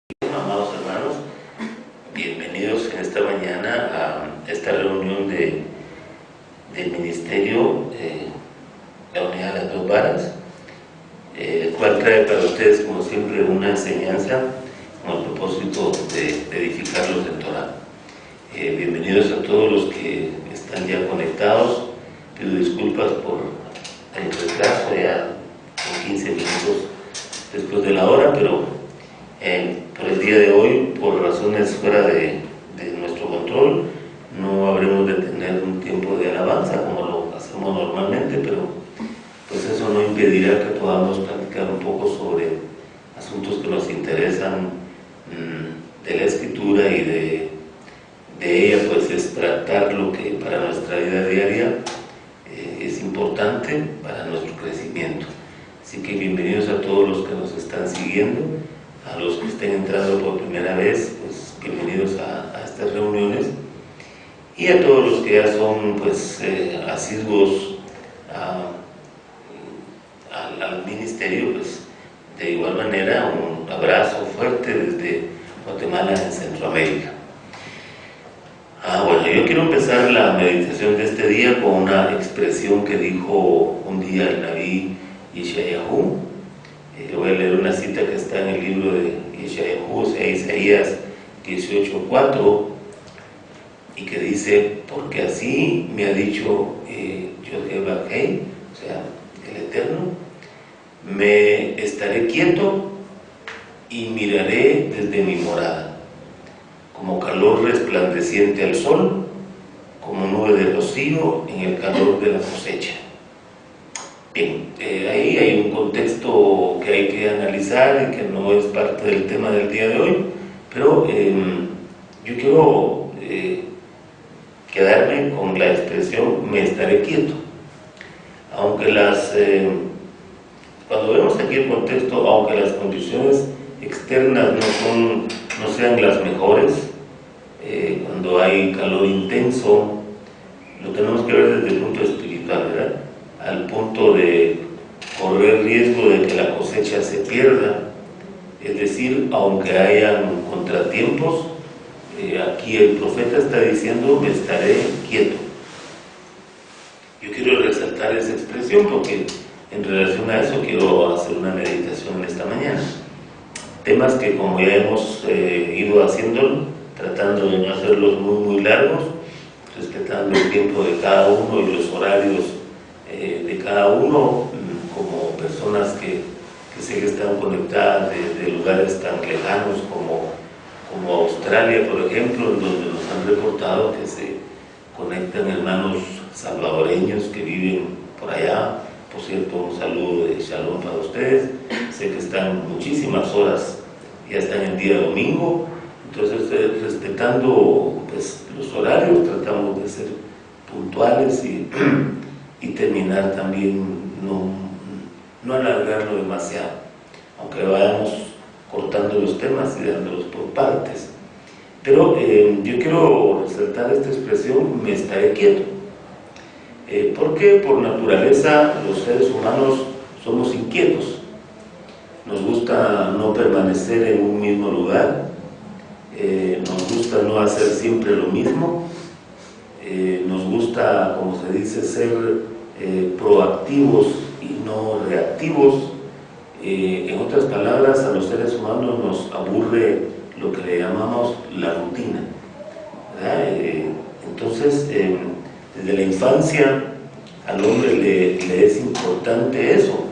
Amados hermanos, bienvenidos en esta mañana a esta reunión del Ministerio La Unidad de las Dos Varas, el cual trae para ustedes, como siempre, una enseñanza con el propósito de edificarlos en Torah. Bienvenidos a todos los que están ya conectados. Pido disculpas por el retraso, ya con 15 minutos después de la hora, pero por el día de hoy, por razones fuera de nuestro control, no habremos de tener un tiempo de alabanza como lo hacemos normalmente, pero pues eso no impedirá que podamos platicar un poco sobre asuntos que nos interesan de la Escritura, y de ella pues es tratar lo que para nuestra vida diaria es importante para nuestro crecimiento. Así que bienvenidos a todos los que nos están siguiendo. A los que estén entrando por primera vez, pues bienvenidos a estas reuniones, y a todos los que ya son pues asiduos al ministerio, pues de igual manera un abrazo fuerte desde Guatemala, en Centroamérica. Bueno, yo quiero empezar la meditación de este día con una expresión que dijo un día el Nabí Yeshayahu. Voy a leer una cita que está en el libro de Yeshayahu, o sea, Isaías 18:4, y que dice: porque así me ha dicho Jehová, o sea, el Eterno, me estaré quieto y miraré desde mi morada, como calor resplandeciente al sol, como nube de rocío en el calor de la cosecha. Bien, ahí hay un contexto que hay que analizar y que no es parte del tema del día de hoy, pero yo quiero quedarme con la expresión me estaré quieto. Aunque cuando vemos aquí el contexto, aunque las condiciones externas no sean las mejores, cuando hay calor intenso, lo tenemos que ver desde el punto espiritual, ¿verdad? Al punto de correr riesgo de que la cosecha se pierda. Es decir, aunque hayan contratiempos, aquí el profeta está diciendo me estaré quieto. Yo quiero resaltar esa expresión porque en relación a eso quiero hacer una meditación en esta mañana. Temas que, como ya hemos ido haciéndolo, tratando de no hacerlos muy largos, respetando el tiempo de cada uno y los horarios de cada uno, como personas que sé que están conectadas de lugares tan lejanos como Australia, por ejemplo, en donde nos han reportado que se conectan hermanos salvadoreños que viven por allá. Por cierto, un saludo de Shalom para ustedes. Sé que están muchísimas horas, ya están en día domingo, entonces respetando pues los horarios, tratamos de ser puntuales y terminar también, no alargarlo demasiado, aunque vayamos cortando los temas y dándolos por partes. Pero yo quiero resaltar esta expresión, me estaré quieto, porque por naturaleza los seres humanos somos inquietos. Nos gusta no permanecer en un mismo lugar, nos gusta no hacer siempre lo mismo, nos gusta, como se dice, ser proactivos y no reactivos. En otras palabras, a los seres humanos nos aburre lo que le llamamos la rutina, ¿verdad? Entonces, desde la infancia al hombre le es importante eso.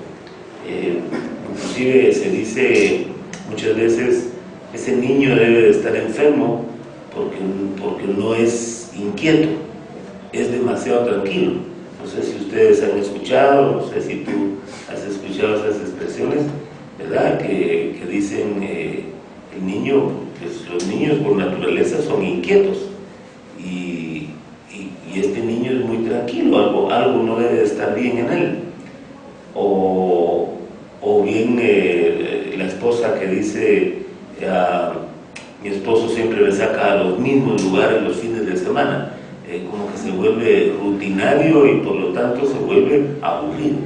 Inclusive se dice muchas veces, ese niño debe de estar enfermo porque no es inquieto, es demasiado tranquilo. No sé si ustedes han escuchado, no sé si tú has escuchado esas expresiones, ¿verdad? Que dicen el niño, pues los niños por naturaleza son inquietos, y este niño es muy tranquilo, algo no debe de estar bien en él. O bien la esposa que dice, mi esposo siempre me saca a los mismos lugares los fines de semana, como que se vuelve rutinario y por lo tanto se vuelve aburrido,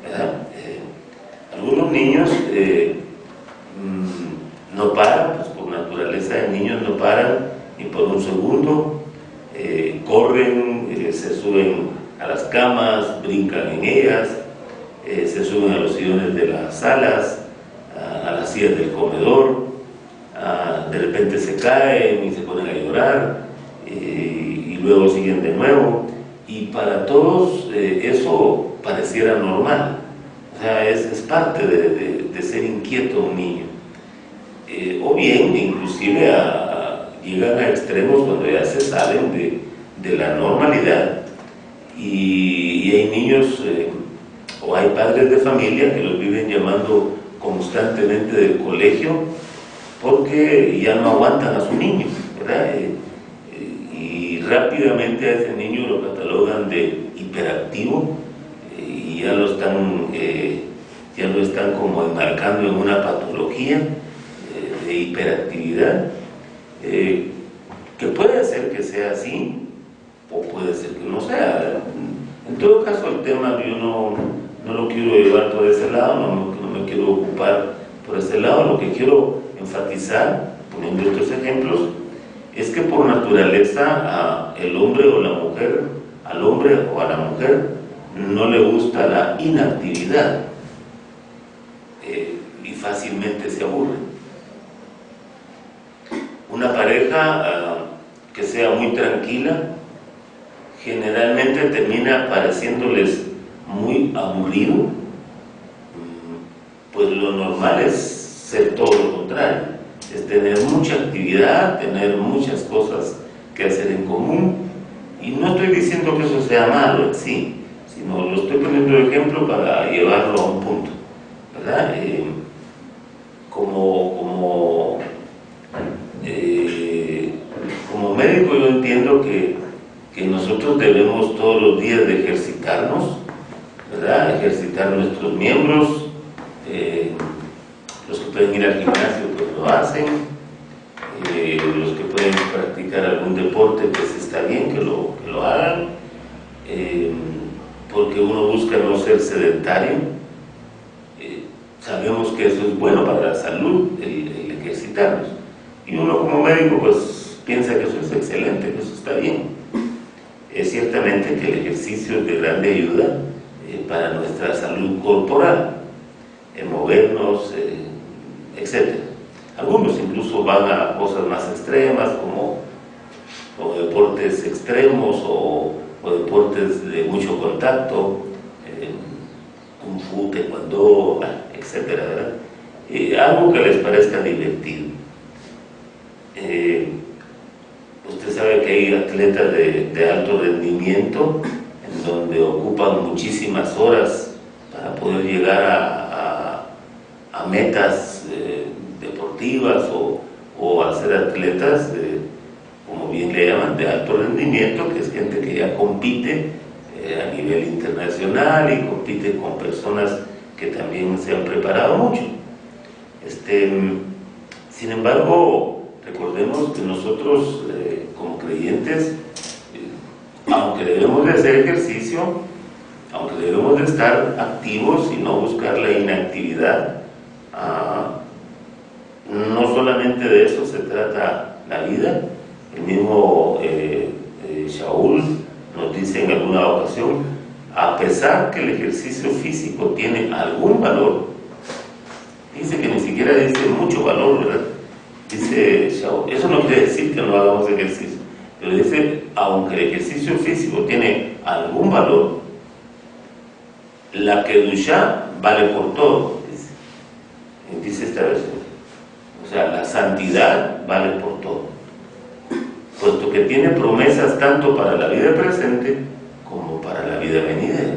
¿verdad? Algunos niños no paran, pues por naturaleza de niños no paran ni por un segundo, corren, se suben a las camas, brincan en ellas, se suben a los sillones de las salas, a las sillas del comedor, de repente se caen y se ponen a llorar, y luego siguen de nuevo, y para todos eso pareciera normal. O sea, es parte de ser inquieto un niño. O bien, inclusive llegan a extremos cuando ya se salen de la normalidad, y hay niños o hay padres de familia que los viven llamando constantemente del colegio porque ya no aguantan a su niño, ¿verdad? Y rápidamente a ese niño lo catalogan de hiperactivo, y ya lo están como enmarcando en una patología de hiperactividad, que puede ser que sea así o puede ser que no sea, ¿verdad? En todo caso, el tema yo no lo quiero llevar por ese lado, no me quiero ocupar por ese lado. Lo que quiero enfatizar, poniendo estos ejemplos, es que por naturaleza al hombre o a la mujer no le gusta la inactividad, y fácilmente se aburre. Una pareja que sea muy tranquila generalmente termina pareciéndoles muy aburrido, pues lo normal es ser todo lo contrario, es tener mucha actividad, tener muchas cosas que hacer en común. Y no estoy diciendo que eso sea malo en sí, sino lo estoy poniendo de ejemplo para llevarlo a un punto, ¿verdad? Como médico yo entiendo que nosotros debemos todos los días de ejercitarnos, ¿verdad? Ejercitar nuestros miembros. Los que pueden ir al gimnasio pues lo hacen, los que pueden practicar algún deporte pues está bien que lo hagan, porque uno busca no ser sedentario. Sabemos que eso es bueno para la salud, el ejercitarnos, y uno como médico pues piensa que eso es excelente, que eso está bien. Es ciertamente que el ejercicio es de grande ayuda para nuestra salud corporal, movernos, etc. Algunos incluso van a cosas más extremas como deportes extremos o deportes de mucho contacto, kung fu, taekwondo, etc., ¿verdad? Algo que les parezca divertido. Usted sabe que hay atletas de alto rendimiento en donde ocupan muchísimas horas para poder llegar a metas deportivas o a ser atletas, como bien le llaman, de alto rendimiento, que es gente que ya compite a nivel internacional y compite con personas que también se han preparado mucho. Sin embargo, recordemos que nosotros como creyentes, aunque debemos de hacer ejercicio, aunque debemos de estar activos y no buscar la inactividad, no solamente de eso se trata la vida. El mismo Shaul nos dice en alguna ocasión, a pesar que el ejercicio físico tiene algún valor, dice que ni siquiera dice mucho valor, ¿verdad? Dice Shaul, eso no quiere decir que no hagamos ejercicio, pero dice, aunque el ejercicio físico tiene algún valor, la Kedushá vale por todo, dice esta versión. O sea, la santidad vale por todo, puesto que tiene promesas tanto para la vida presente como para la vida venidera.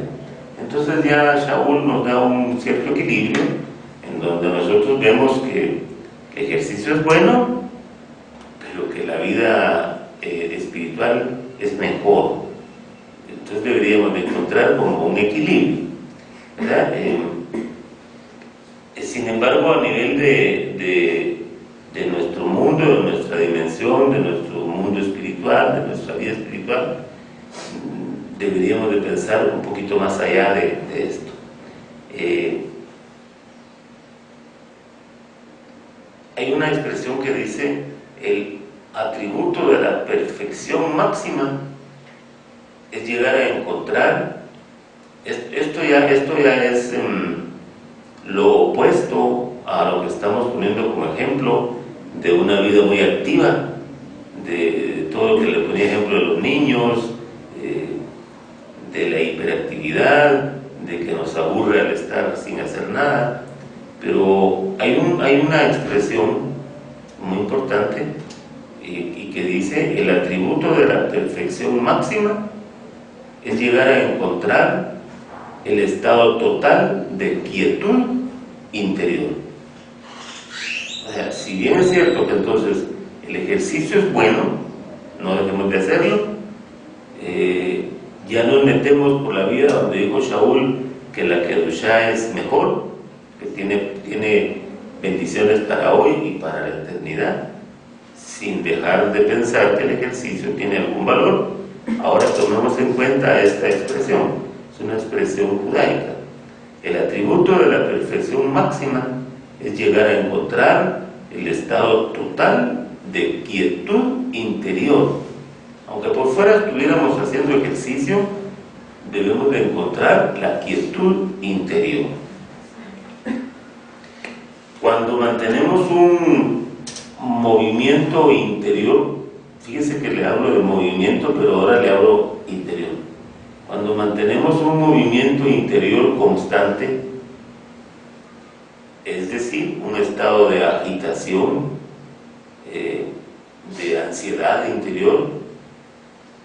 Entonces ya Shaul nos da un cierto equilibrio en donde nosotros vemos que el ejercicio es bueno, pero que la vida espiritual es mejor. Entonces deberíamos de encontrar como un equilibrio, ¿verdad? Sin embargo, a nivel de nuestro mundo, de nuestra dimensión, de nuestro mundo espiritual, de nuestra vida espiritual, deberíamos de pensar un poquito más allá de esto. hay una expresión que dice el atributo de la perfección máxima es llegar a encontrar, esto ya es lo opuesto a lo que estamos poniendo como ejemplo de una vida muy activa, de todo lo que le ponía ejemplo de los niños, de la hiperactividad, de que nos aburre al estar sin hacer nada. Pero hay una expresión muy importante y que dice el atributo de la perfección máxima es llegar a encontrar el estado total de quietud interior. O sea, si bien es cierto que entonces el ejercicio es bueno, no dejemos de hacerlo, ya nos metemos por la vida donde dijo Shaul que la Kedushá es mejor, que tiene bendiciones para hoy y para la eternidad, sin dejar de pensar que el ejercicio tiene algún valor. Ahora tomemos en cuenta esta expresión, es una expresión judaica. El atributo de la perfección máxima es llegar a encontrar el estado total de quietud interior. Aunque por fuera estuviéramos haciendo ejercicio, debemos de encontrar la quietud interior. Cuando mantenemos un movimiento interior, fíjese que le hablo de movimiento, pero ahora le hablo interior. Cuando mantenemos un movimiento interior constante, es decir, un estado de agitación, de ansiedad interior,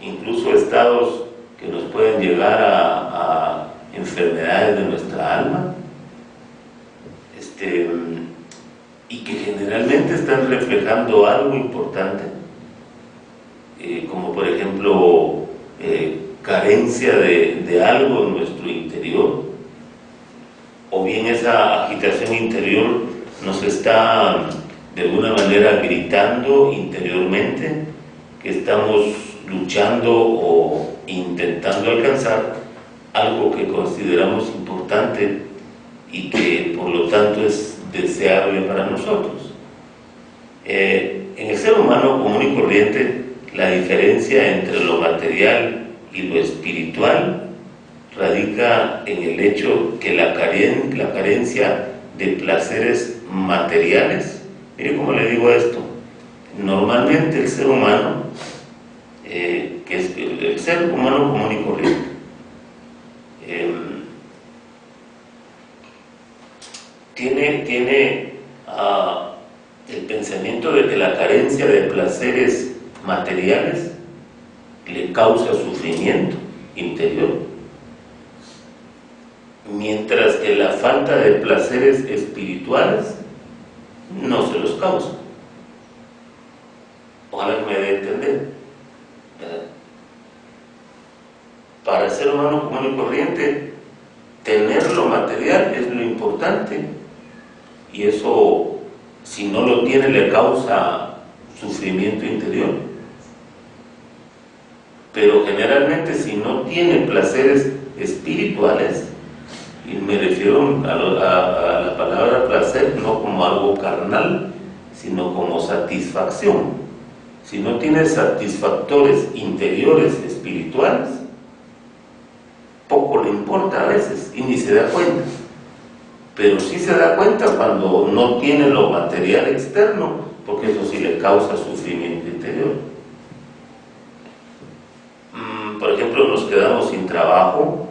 incluso estados que nos pueden llegar a enfermedades de nuestra alma, y que generalmente están reflejando algo importante, como por ejemplo carencia de algo en nuestro interior, o bien esa agitación interior nos está de alguna manera gritando interiormente que estamos luchando o intentando alcanzar algo que consideramos importante y que por lo tanto es deseable para nosotros. En el ser humano común y corriente, la diferencia entre lo material y lo espiritual radica en el hecho que la carencia de placeres materiales, mire cómo le digo esto, normalmente el ser humano, que es el ser humano común y corriente, tiene el pensamiento de que la carencia de placeres materiales le causa sufrimiento interior, mientras que la falta de placeres espirituales no se los causa. Ojalá que me dé a entender. Para el ser humano común y corriente, tener lo material es lo importante, y eso, si no lo tiene, le causa sufrimiento interior. Pero generalmente, si no tiene placeres espirituales, y me refiero a la palabra placer no como algo carnal, sino como satisfacción, si no tiene satisfactores interiores espirituales, poco le importa a veces y ni se da cuenta. Pero sí se da cuenta cuando no tiene lo material externo, porque eso sí le causa sufrimiento interior. Por ejemplo, nos quedamos sin trabajo,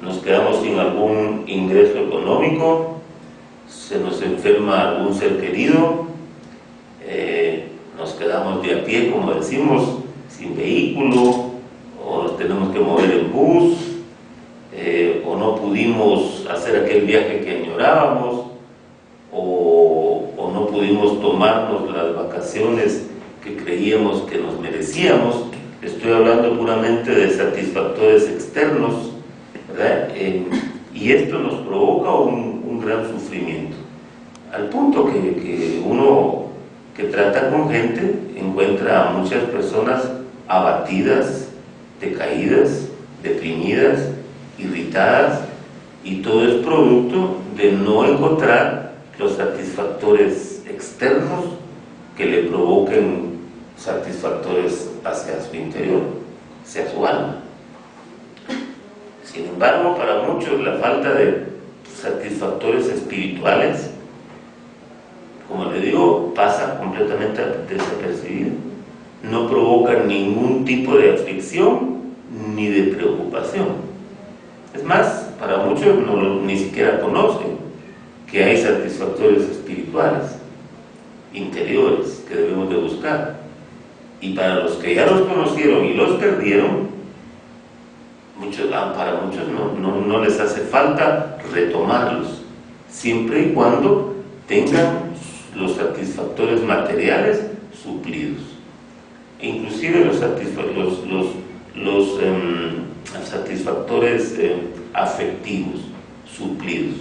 nos quedamos sin algún ingreso económico, se nos enferma algún ser querido, nos quedamos de a pie, como decimos, sin vehículo, o nos tenemos que mover en bus, o no pudimos hacer aquel viaje que añorábamos, o no pudimos tomarnos las vacaciones que creíamos que nos merecíamos. Estoy hablando puramente de satisfactores externos, ¿verdad? Y esto nos provoca un gran sufrimiento, al punto que uno que trata con gente encuentra a muchas personas abatidas, decaídas, deprimidas, irritadas, y todo es producto de no encontrar los satisfactores externos que le provoquen satisfactores hacia su interior, hacia su alma. Sin embargo, para muchos la falta de satisfactores espirituales, como le digo, pasa completamente desapercibido. No provoca ningún tipo de aflicción ni de preocupación. Es más, para muchos ni siquiera conocen que hay satisfactores espirituales, interiores, que debemos de buscar. Y para los que ya los conocieron y los perdieron, para muchos no les hace falta retomarlos, siempre y cuando tengan los satisfactores materiales suplidos. Inclusive los satisfactores afectivos suplidos,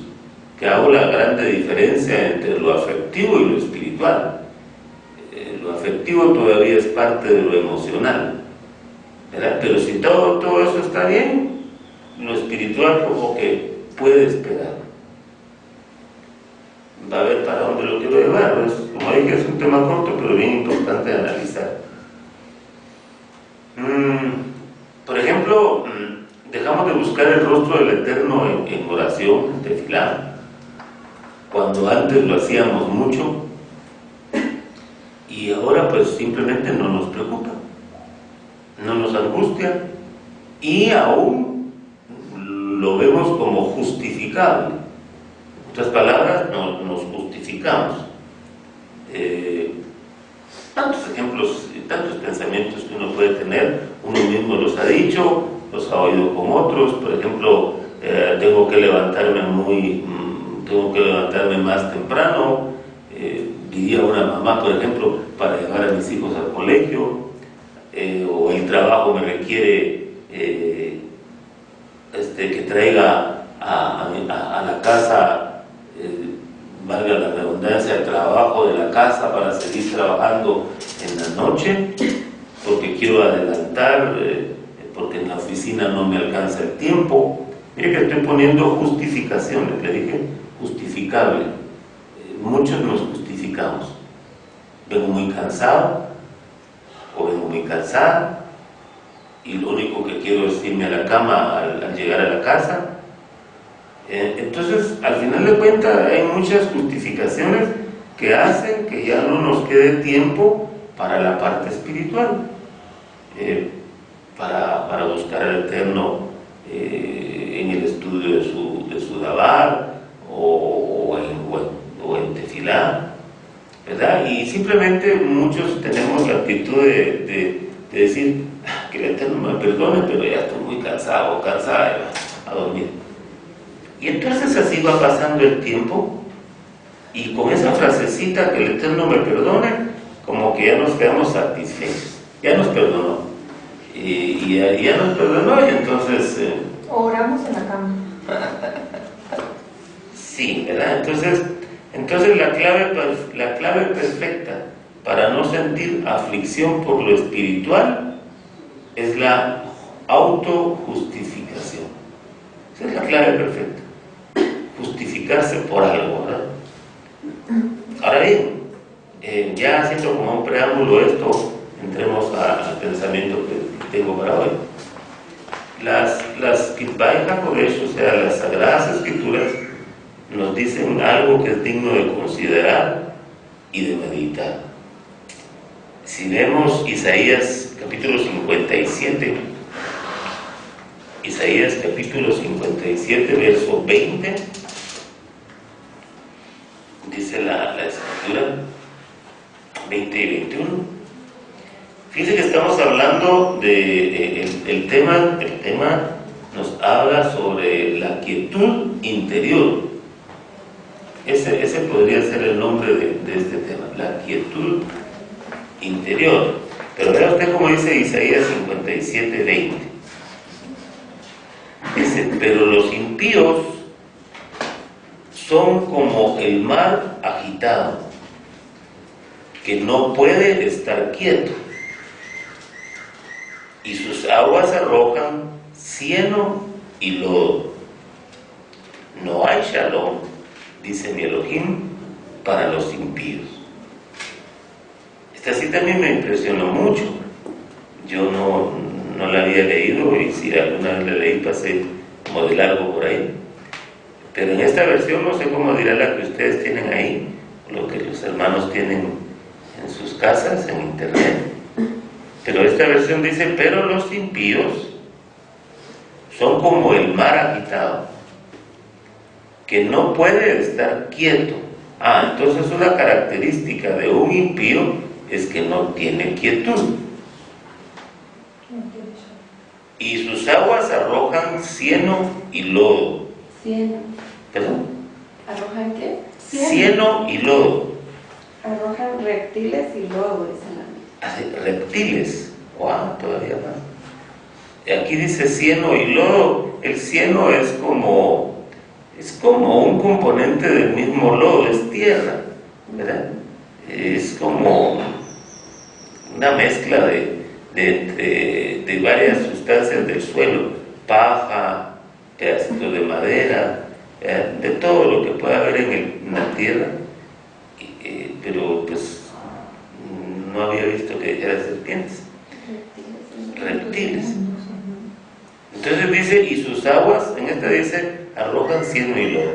que hago la grande diferencia entre lo afectivo y lo espiritual. Lo afectivo todavía es parte de lo emocional, ¿verdad? Pero si todo eso está bien, lo espiritual como que puede esperar. Va a ver para dónde lo quiero llevar. Como dije, es un tema corto, pero bien importante de analizar. Por ejemplo, dejamos de buscar el rostro del Eterno en oración, en tefilá, cuando antes lo hacíamos mucho, y ahora pues simplemente no nos preocupa, no nos angustia, y aún lo vemos como justificable. En otras palabras, nos justificamos. Tantos ejemplos, tantos pensamientos que uno puede tener, uno mismo los ha dicho, los ha oído con otros. Por ejemplo, tengo que levantarme más temprano, diría una mamá, por ejemplo, para llevar a mis hijos al colegio, o el trabajo me requiere que traiga a la casa, valga la redundancia, el trabajo de la casa para seguir trabajando en la noche, porque quiero adelantar, porque en la oficina no me alcanza el tiempo. Mire que estoy poniendo justificaciones, le dije, justificable. Muchos nos justificamos. Vengo muy cansado, o vengo muy cansada, y lo único que quiero es irme a la cama al llegar a la casa. Entonces, al final de cuentas, hay muchas justificaciones que hacen que ya no nos quede tiempo para la parte espiritual, para buscar al Eterno en el estudio de su Dabar o en tefilá, ¿verdad? Y simplemente muchos tenemos la actitud de decir que el Eterno me perdone, pero ya estoy muy cansado o cansada, a dormir. Y entonces así va pasando el tiempo, y con esa frasecita, que el Eterno me perdone, como que ya nos quedamos satisfechos. Ya nos perdonó. Y ya nos perdonó, y entonces... oramos en la cama. Sí, ¿verdad? Entonces la clave perfecta para no sentir aflicción por lo espiritual es la autojustificación. Esa es la clave perfecta. Justificarse por algo, ¿verdad? Ahora bien, ya haciendo como un preámbulo esto, entremos al pensamiento que tengo para hoy. Las Kitbay HaKodesh, o sea, las Sagradas Escrituras, nos dicen algo que es digno de considerar y de meditar. Si vemos Isaías capítulo 57, Isaías capítulo 57, verso 20, dice la Escritura, 20 y 21. Fíjense que estamos hablando de el tema nos habla sobre la quietud interior. Ese podría ser el nombre de este tema, la quietud interior. Pero vea usted cómo dice Isaías 57, 20. Dice: pero los impíos son como el mar agitado, que no puede estar quieto, y sus aguas arrojan cieno y lodo. No hay shalom, dice mi Elohim, para los impíos. Esta sí también me impresionó mucho. Yo no la había leído, y si alguna vez la leí pasé como de largo por ahí. Pero en esta versión no sé cómo dirá la que ustedes tienen ahí, lo que los hermanos tienen en sus casas, en internet. Pero esta versión dice: pero los impíos son como el mar agitado, que no puede estar quieto. Entonces una característica de un impío es que no tiene quietud. Y sus aguas arrojan cieno y lodo. Cieno. ¿Perdón? ¿Arrojan qué? Cieno y lodo. Arrojan reptiles y lodo, dice la Biblia. Reptiles. Todavía más. Aquí dice cieno y lodo. El cieno es como un componente del mismo lodo, es tierra, ¿verdad? Es como una mezcla de varias sustancias del suelo, paja, pedacitos de madera, de todo lo que pueda haber en la tierra, pero pues no había visto que dijera serpientes, reptiles. Entonces dice: y sus aguas, en esta dice, arrojan cieno y lodo.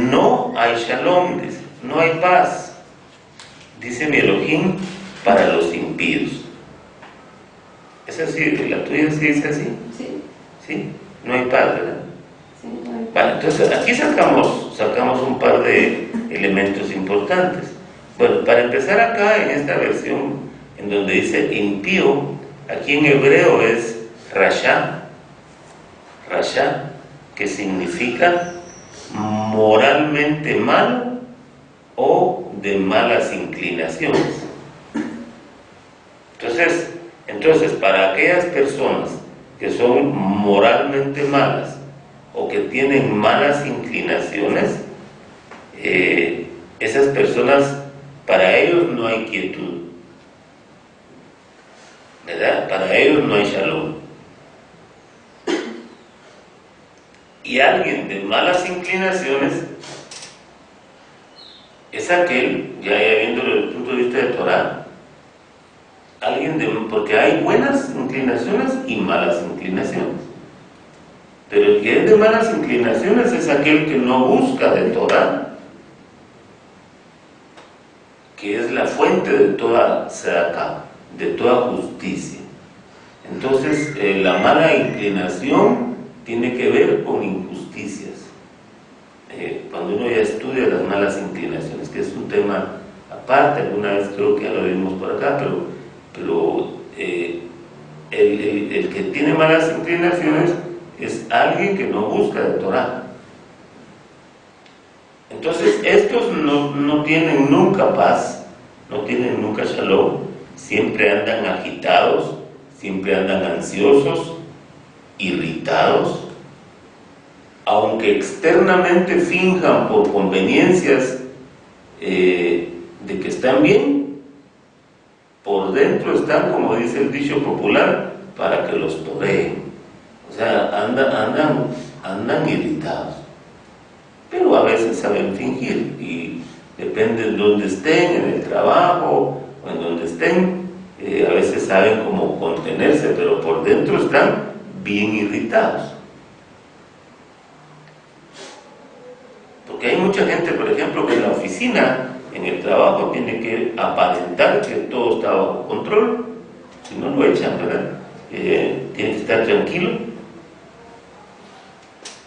No hay shalom, dice, no hay paz, dice mi Elohim, para los impíos. ¿Es así? ¿La tuya sí dice así? Sí. Sí, no hay paz, ¿verdad? Sí, no hay paz. Vale, entonces aquí sacamos un par de elementos importantes. Bueno, para empezar, acá en esta versión, en donde dice impío, aquí en hebreo es rasha, que significa moralmente malo o de malas inclinaciones. Entonces, para aquellas personas que son moralmente malas o que tienen malas inclinaciones, esas personas, para ellos no hay quietud, ¿verdad? Para ellos no hay shalom. Y alguien de malas inclinaciones es aquel, ya viéndolo desde el punto de vista de Torah, porque hay buenas inclinaciones y malas inclinaciones. Pero el que es de malas inclinaciones es aquel que no busca de Torah, que es la fuente de toda tzedakah, de toda justicia. Entonces, la mala inclinación tiene que ver con injusticias. Cuando uno ya estudia las malas inclinaciones, que es un tema aparte, alguna vez creo que ya lo vimos por acá, pero el que tiene malas inclinaciones es alguien que no busca de Torah. Entonces, estos no tienen nunca paz, no tienen nunca shalom, siempre andan agitados, siempre andan ansiosos, irritados, aunque externamente finjan por conveniencias de que están bien, por dentro están, como dice el dicho popular, para que los toreen. O sea, andan irritados, pero a veces saben fingir, y depende de dónde estén, en el trabajo o en donde estén, a veces saben cómo contenerse, pero por dentro están bien irritados. Porque hay mucha gente, por ejemplo, que en la oficina, en el trabajo, tiene que aparentar que todo está bajo control, si no lo echan, ¿verdad? Tiene que estar tranquilo.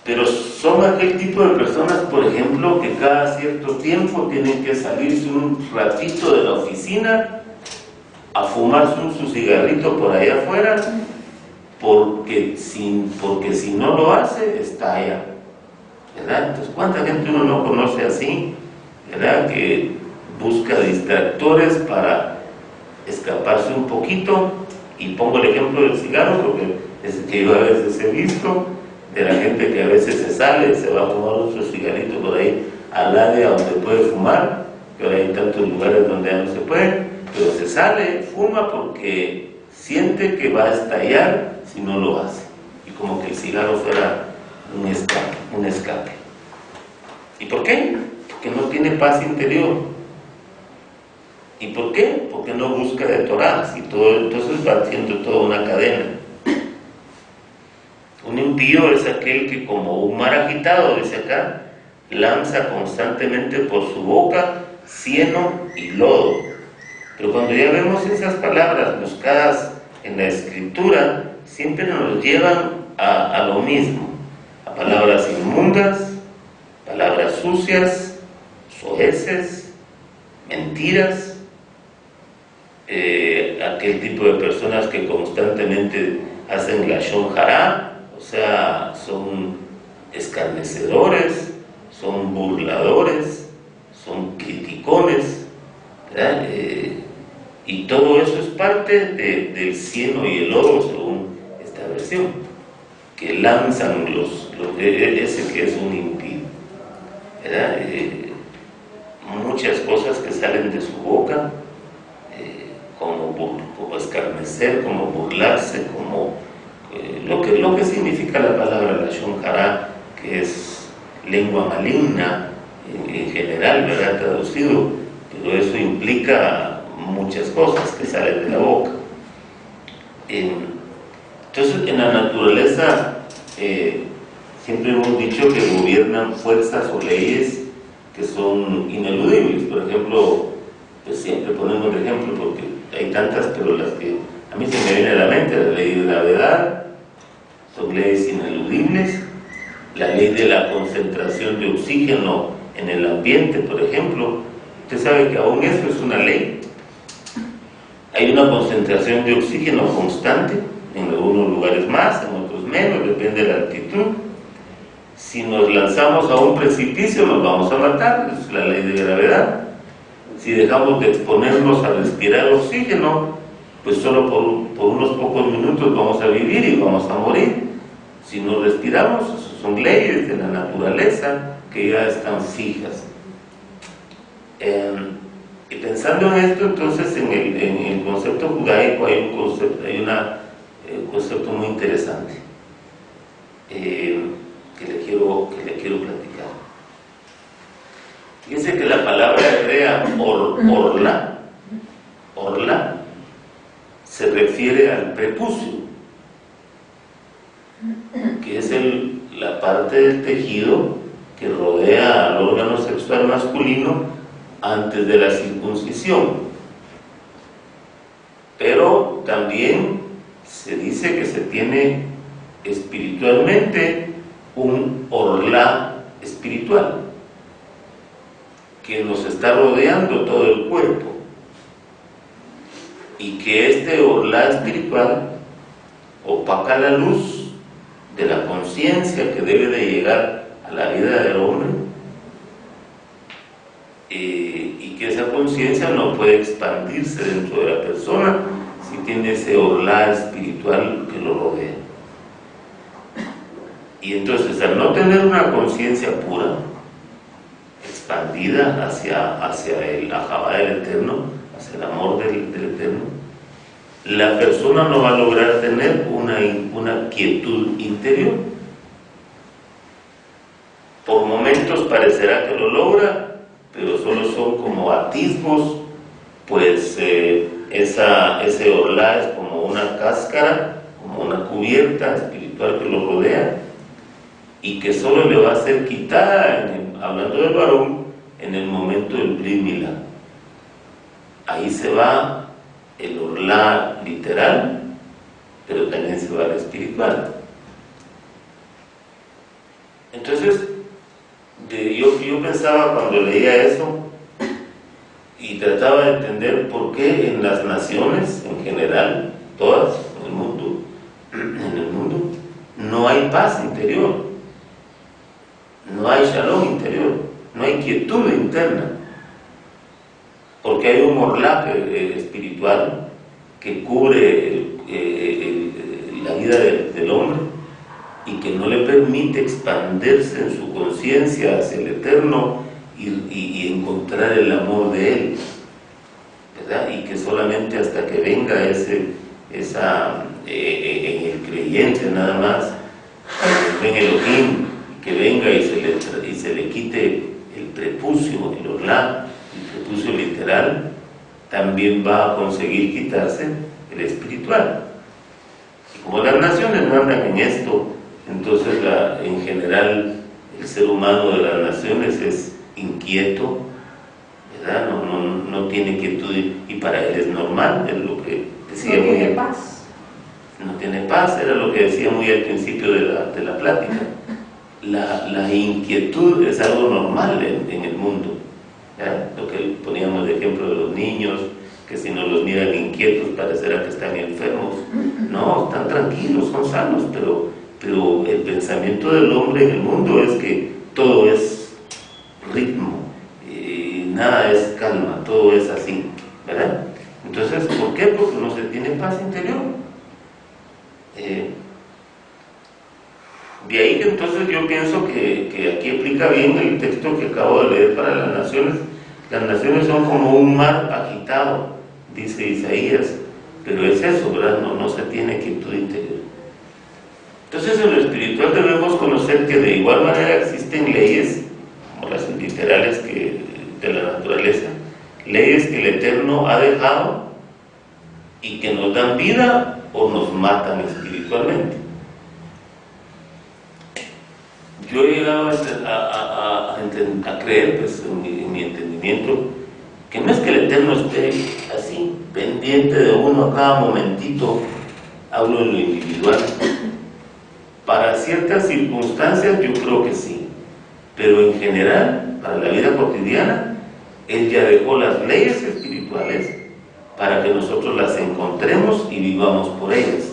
Pero son aquel tipo de personas, por ejemplo, que cada cierto tiempo tienen que salirse un ratito de la oficina a fumarse su cigarrito por allá afuera, porque si no lo hace, estalla, ¿verdad? Entonces, ¿cuánta gente uno no conoce así, ¿verdad? Que busca distractores para escaparse un poquito. Y pongo el ejemplo del cigarro, porque es el que yo a veces he visto, de la gente que a veces se sale, se va a fumar otro cigarrito por ahí al área donde puede fumar, que ahora hay tantos lugares donde ya no se puede, pero se sale, fuma porque siente que va a estallar si no lo hace, y como que el cigarro fuera un escape. ¿Y por qué? Porque no tiene paz interior. ¿Y por qué? Porque no busca de Torah, y todo, entonces va haciendo toda una cadena. Un impío es aquel que, como un mar agitado, dice acá, lanza constantemente por su boca cieno y lodo. Pero cuando ya vemos esas palabras buscadas en la Escritura, siempre nos llevan a lo mismo, a palabras inmundas, palabras sucias, soeces, mentiras, aquel tipo de personas que constantemente hacen lashon hará, o sea, son escarnecedores, son burladores, son criticones, ¿verdad? Y todo eso es parte del cieno y el lodo, según esta versión, que lanzan ese que es un impío, ¿verdad? Muchas cosas que salen de su boca, como escarnecer, como burlarse, como lo que significa la palabra lashon hará, que es lengua maligna en general, ¿verdad? Traducido, pero eso implica muchas cosas que salen de la boca. Entonces, en la naturaleza siempre hemos dicho que gobiernan fuerzas o leyes que son ineludibles. Por ejemplo, pues siempre ponemos de ejemplo, porque hay tantas, pero las que a mí se me viene a la mente: la ley de gravedad, son leyes ineludibles. La ley de la concentración de oxígeno en el ambiente, por ejemplo, usted sabe que aún eso es una ley. Hay una concentración de oxígeno constante, en algunos lugares más, en otros menos, depende de la altitud. Si nos lanzamos a un precipicio nos vamos a matar, es la ley de gravedad. Si dejamos de exponernos a respirar oxígeno, pues solo por unos pocos minutos vamos a vivir y vamos a morir. Si no respiramos, son leyes de la naturaleza que ya están fijas. Y pensando en esto, entonces en el concepto judaico hay un concepto muy interesante que le quiero platicar. Fíjense que la palabra hebrea orla se refiere al prepucio, que es la parte del tejido que rodea al órgano sexual masculino antes de la circuncisión. Pero también se dice que se tiene espiritualmente un orla espiritual que nos está rodeando todo el cuerpo, y que este orla espiritual opaca la luz de la conciencia que debe de llegar a la vida del hombre, y que esa conciencia no puede expandirse dentro de la persona si tiene ese orla espiritual que lo rodea. Y entonces, al no tener una conciencia pura, expandida hacia el Ahavá del Eterno, hacia el amor del Eterno, la persona no va a lograr tener una quietud interior. Por momentos parecerá que lo logra, pero solo son como atisbos, pues ese orla es como una cáscara, como una cubierta espiritual que lo rodea, y que solo le va a ser quitada, hablando del varón, en el momento del Brit Milá. Ahí se va el orla literal, pero también se va el espiritual. Entonces, yo pensaba cuando leía eso y trataba de entender por qué en las naciones en general, todas en el mundo, no hay paz interior, no hay shalom interior, no hay quietud interna, porque hay un orla espiritual que cubre la vida del hombre y que no le permite expandirse en su conciencia hacia el Eterno y encontrar el amor de Él, ¿verdad? Y que solamente hasta que venga en el creyente nada más, en Elohim, que venga y se le quite el prepucio, el orla, el prepucio literal, también va a conseguir quitarse el espiritual. Y como las naciones no andan en esto, entonces en general el ser humano de las naciones es inquieto, ¿verdad? No tiene quietud y para él es normal, es lo que decía. No tiene paz. No tiene paz, era lo que decía muy al principio de la plática. La inquietud es algo normal en el mundo, ¿verdad? Lo que poníamos de ejemplo de los niños, que si no los miran inquietos parecerá que están enfermos. No, están tranquilos, son sanos, pero el pensamiento del hombre en el mundo es que todo es ritmo, nada es calma, todo es así, ¿verdad? Entonces, ¿por qué? Porque no se tiene paz interior. De ahí que entonces yo pienso que aquí aplica bien el texto que acabo de leer para las naciones. Las naciones son como un mar agitado, dice Isaías, pero es eso, ¿verdad? No se tiene quietud interior. Entonces en lo espiritual debemos conocer que de igual manera existen leyes, como las literales de la naturaleza, leyes que el Eterno ha dejado y que nos dan vida o nos matan espiritualmente. Yo he llegado a creer, pues, en mi entendimiento, que no es que el Eterno esté así, pendiente de uno a cada momentito, hablo en lo individual. Para ciertas circunstancias yo creo que sí, pero en general, para la vida cotidiana, Él ya dejó las leyes espirituales para que nosotros las encontremos y vivamos por ellas.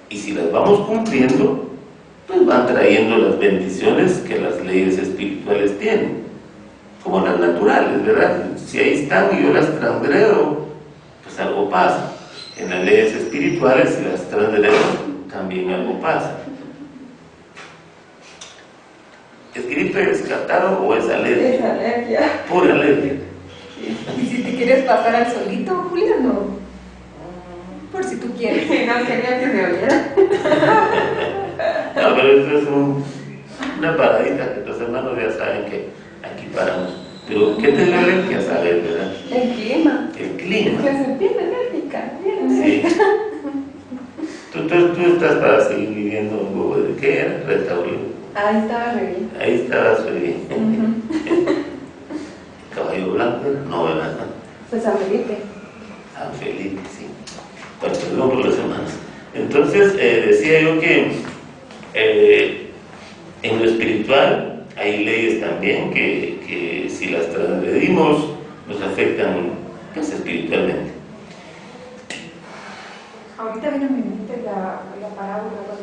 Y si las vamos cumpliendo, pues van trayendo las bendiciones que las leyes espirituales tienen, como las naturales, ¿verdad? Si ahí están y yo las transgredo, pues algo pasa. En las leyes espirituales, si las transgredo, también algo pasa. ¿Es gripe descartado o es alergia? Es alergia. Pura alergia. Y si te quieres pasar al solito, Julia, no. Por si tú quieres. No quería que me oyera. No, pero esto es una paradita que los hermanos ya saben que aquí paramos. Pero, ¿qué te da alergia saber, verdad? El clima. El clima. Se sentir alérgica. Sí. Tú estás para seguir viviendo un poco de ¿qué era? Retaurino. Ahí estaba re bien. Ahí estabas re bien. Caballo blanco, no, ¿verdad? Pues San Felipe. San Felipe, sí. Bueno, perdón por las hermanas. Entonces, decía yo que en lo espiritual hay leyes también que si las transgredimos nos afectan, pues, espiritualmente. Ahorita viene a mi mente la parábola cuando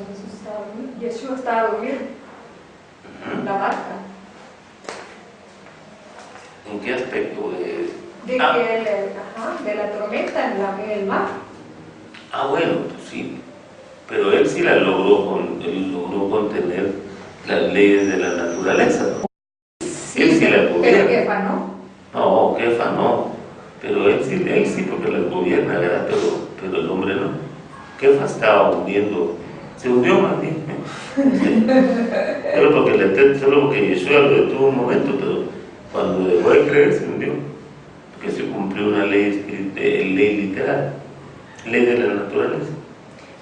Yeshua estaba durmiendo. La barca. ¿En qué aspecto? De la tormenta en el mar. Bueno, pues sí. Pero él sí logró contener las leyes de la naturaleza, ¿no? Sí, él sí las gobierna. Pero Kefa no. No, Kefa no. Pero él sí porque las gobierna, ¿verdad? Pero el hombre no. Kefa estaba hundiendo, se hundió más bien. Solo porque Yeshua lo detuvo un momento, pero cuando dejó de creer se hundió. Porque se cumplió una ley literal, ley de la naturaleza.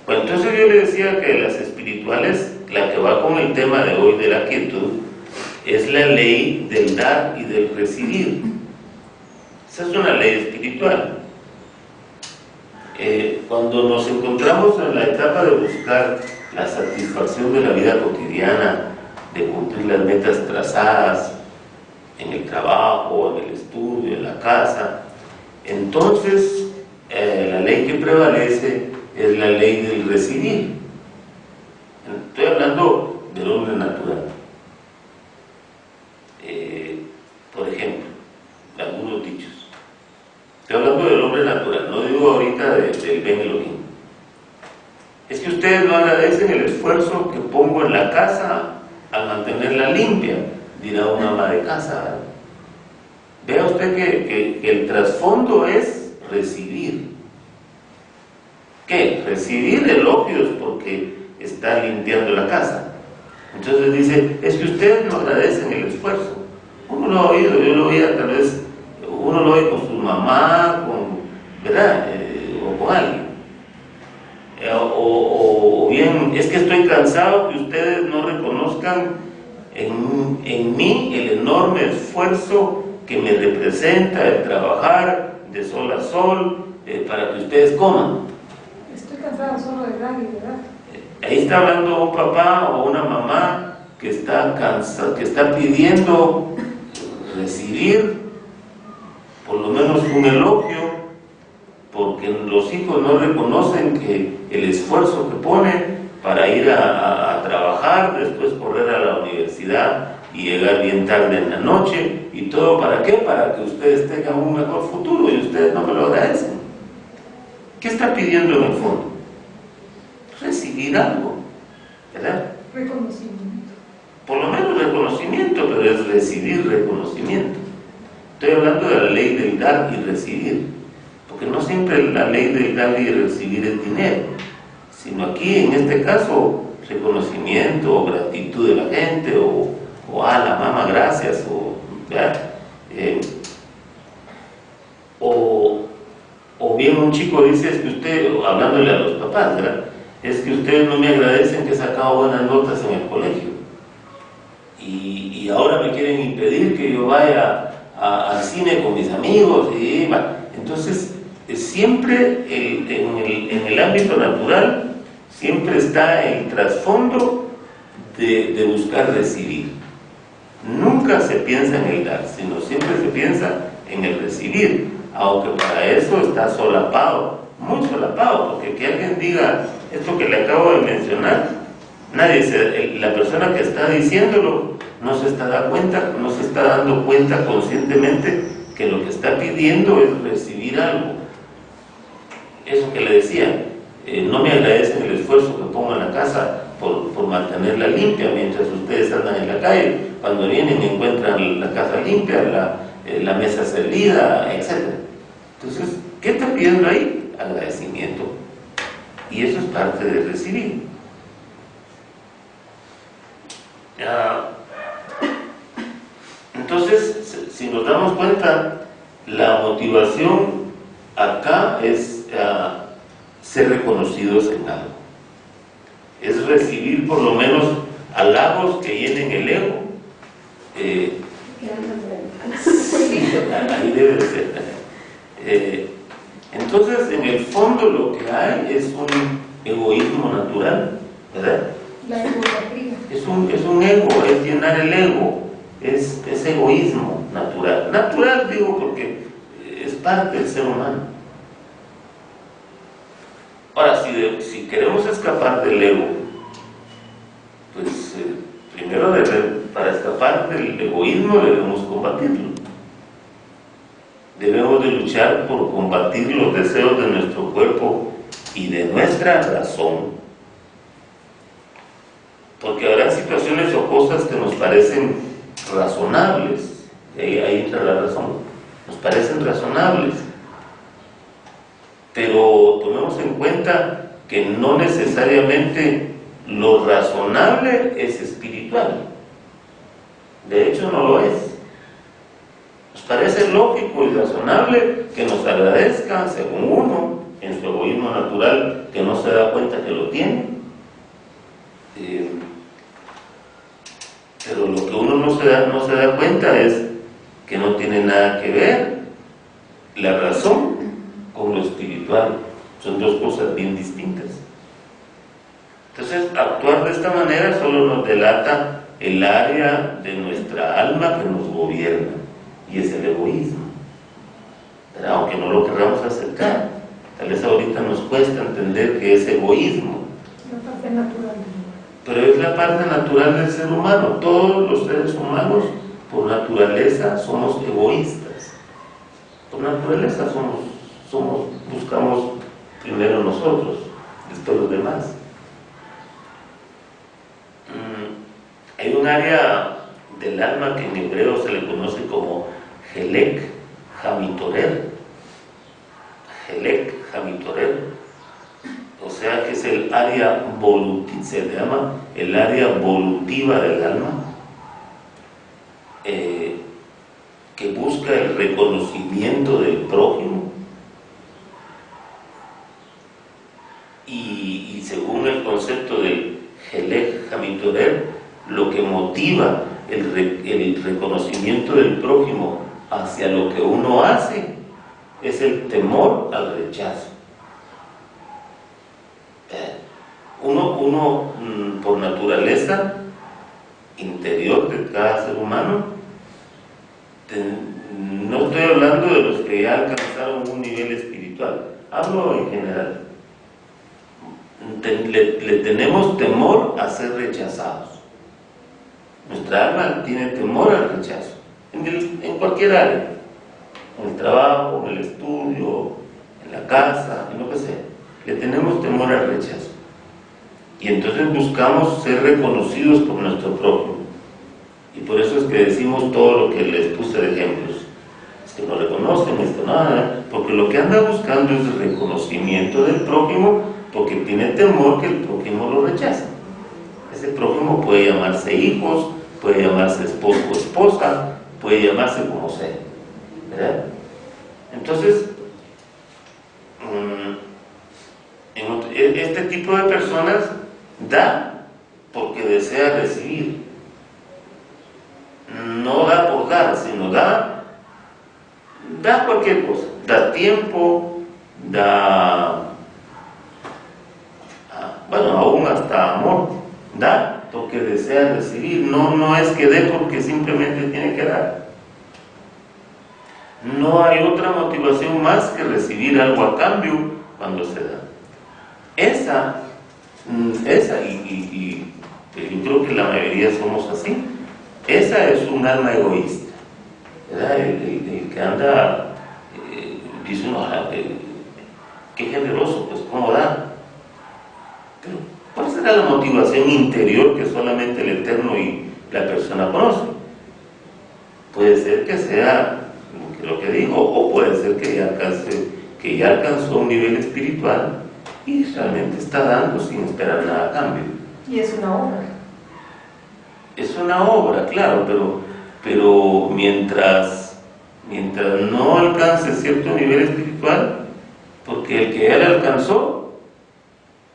Bueno, entonces yo le decía que las espirituales, la que va con el tema de hoy de la quietud, es la ley del dar y del recibir. Esa es una ley espiritual. Cuando nos encontramos en la etapa de buscar la satisfacción de la vida cotidiana, de cumplir las metas trazadas en el trabajo, en el estudio, en la casa, entonces la ley que prevalece es la ley del recibir. Estoy hablando del hombre natural. Por ejemplo, algunos dichos. Estoy hablando del hombre natural, no digo ahorita del Ben Elohim. Es que ustedes no agradecen el esfuerzo que pongo en la casa al mantenerla limpia, dirá una ama de casa, ¿verdad? Vea usted que el trasfondo es recibir. ¿Qué? Recibir elogios porque está limpiando la casa. Entonces dice, es que ustedes no agradecen el esfuerzo. Uno lo ha oído, yo lo oía tal vez, uno lo oye con su mamá, cansado que ustedes no reconozcan en mí el enorme esfuerzo que me representa el trabajar de sol a sol para que ustedes coman. Estoy cansado solo de dar y de dar. Ahí está hablando un papá o una mamá que está cansado, que está pidiendo recibir por lo menos un elogio, porque los hijos no reconocen que el esfuerzo que ponen para ir a trabajar, después correr a la universidad y llegar bien tarde en la noche, y todo ¿para qué? Para que ustedes tengan un mejor futuro, y ustedes no me lo agradecen. ¿Qué está pidiendo en el fondo? Recibir algo, ¿verdad? Reconocimiento. Por lo menos reconocimiento, pero es recibir reconocimiento. Estoy hablando de la ley del dar y recibir, porque no siempre la ley del dar y recibir es dinero, sino aquí en este caso reconocimiento o gratitud de la gente, o la mamá gracias, o bien un chico dice, es que usted, hablándole a los papás, ¿verdad? Es que ustedes no me agradecen que he sacado buenas notas en el colegio, y ahora me quieren impedir que yo vaya al cine con mis amigos, y entonces siempre en el ámbito natural siempre está el trasfondo de buscar recibir. Nunca se piensa en el dar, sino siempre se piensa en el recibir, aunque para eso está solapado, muy solapado, porque que alguien diga esto que le acabo de mencionar, la persona que está diciéndolo no se está dando cuenta conscientemente que lo que está pidiendo es recibir algo. Eso que le decía, no me agradecen el esfuerzo que pongo en la casa por mantenerla limpia mientras ustedes andan en la calle. Cuando vienen encuentran la casa limpia, la mesa servida, etc. Entonces, ¿qué está pidiendo ahí? Agradecimiento. Y eso es parte de recibir. Entonces, si nos damos cuenta, la motivación acá es ser reconocidos en algo. Es recibir por lo menos halagos que llenen el ego. Ahí debe de ser. Entonces, en el fondo lo que hay es un egoísmo natural, ¿verdad? La egolatría. Es un ego, es llenar el ego, es egoísmo natural. Natural digo porque es parte del ser humano. Ahora, si queremos escapar del ego, pues primero para escapar del egoísmo debemos combatirlo. Debemos de luchar por combatir los deseos de nuestro cuerpo y de nuestra razón. Porque habrá situaciones o cosas que nos parecen razonables, ahí entra la razón, nos parecen razonables, pero tomemos en cuenta que no necesariamente lo razonable es espiritual. De hecho, no lo es. Nos parece lógico y razonable que nos agradezcan, según uno, en su egoísmo natural, que no se da cuenta que lo tiene. Pero lo que uno no se da cuenta es que no tiene nada que ver la razón con lo espiritual. Son dos cosas bien distintas. Entonces, actuar de esta manera solo nos delata el área de nuestra alma que nos gobierna, y es el egoísmo. Pero aunque no lo queramos aceptar, tal vez ahorita nos cuesta entender que es egoísmo. La parte natural. Pero es la parte natural del ser humano. Todos los seres humanos, por naturaleza, somos egoístas. Por naturaleza buscamos primero nosotros, después los demás. Hay un área del alma que en hebreo se le conoce como Helek Hamitorer. Helek Hamitorer. O sea que es el área volutiva, se llama el área volutiva del alma, que busca el reconocimiento del prójimo, y según el concepto del Helej Hamitorer, lo que motiva el reconocimiento del prójimo hacia lo que uno hace, es el temor al rechazo. Uno por naturaleza interior de cada ser humano, no estoy hablando de los que ya alcanzaron un nivel espiritual, hablo en general. Le tenemos temor a ser rechazados. Nuestra alma tiene temor al rechazo, en cualquier área, en el trabajo, en el estudio, en la casa, en lo que sea. Le tenemos temor al rechazo. Y entonces buscamos ser reconocidos por nuestro prójimo. Y por eso es que decimos todo lo que les puse de ejemplos. Es que no reconocen esto, nada, porque lo que anda buscando es el reconocimiento del prójimo, porque tiene temor que el prójimo lo rechace. Ese prójimo puede llamarse hijos, puede llamarse esposo o esposa, puede llamarse como sea, ¿verdad? Entonces, este tipo de personas da porque desea recibir. No da por dar, sino da cualquier cosa. Da tiempo, da, bueno, aún hasta amor. Da porque desea recibir. No es que dé porque simplemente tiene que dar. No hay otra motivación más que recibir algo a cambio cuando se da. Esa y yo creo que la mayoría somos así. Esa es un alma egoísta, ¿verdad? El que anda, dice uno, qué generoso, pues cómo da. Pero ¿cuál será la motivación interior que solamente el Eterno y la persona conocen? Puede ser que sea lo que digo, o puede ser que ya alcanzó un nivel espiritual y realmente está dando sin esperar nada a cambio. Y es una obra. Es una obra, claro, pero mientras no alcance cierto nivel espiritual, porque el que ya le alcanzó,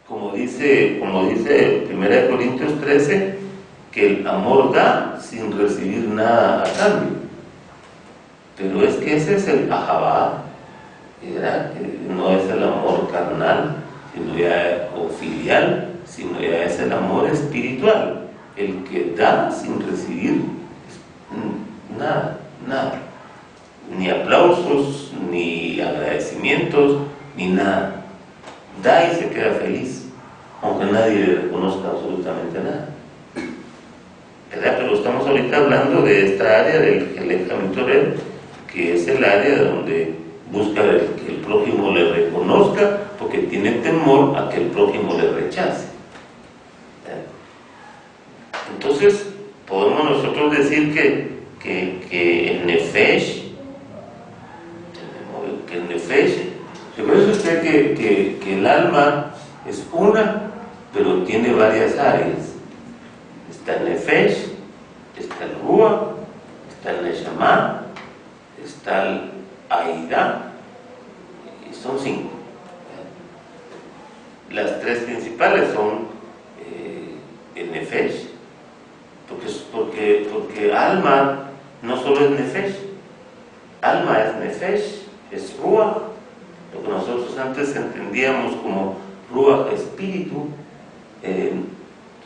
como dice 1 Corintios 13, que el amor da sin recibir nada a cambio. Pero es que ese es el ahabá, ¿verdad? Que no es el amor carnal, o filial, sino ya es el amor espiritual, el que da sin recibir nada, ni aplausos, ni agradecimientos, ni nada. Da y se queda feliz, aunque nadie le reconozca absolutamente nada, ¿verdad? Pero estamos ahorita hablando de esta área del Helej Hamitorer, que es el área donde busca que el prójimo le reconozca, porque tiene temor a que el prójimo le rechace. Entonces, podemos nosotros decir que el Nefesh, recuerde usted que el alma es una, pero tiene varias áreas. Está el Nefesh, está el Ruach, está el Neshama, está el Aida, y son 5. Las 3 principales son el Nefesh, porque alma no solo es Nefesh, alma es Nefesh, es Ruach, lo que nosotros antes entendíamos como Ruach espíritu.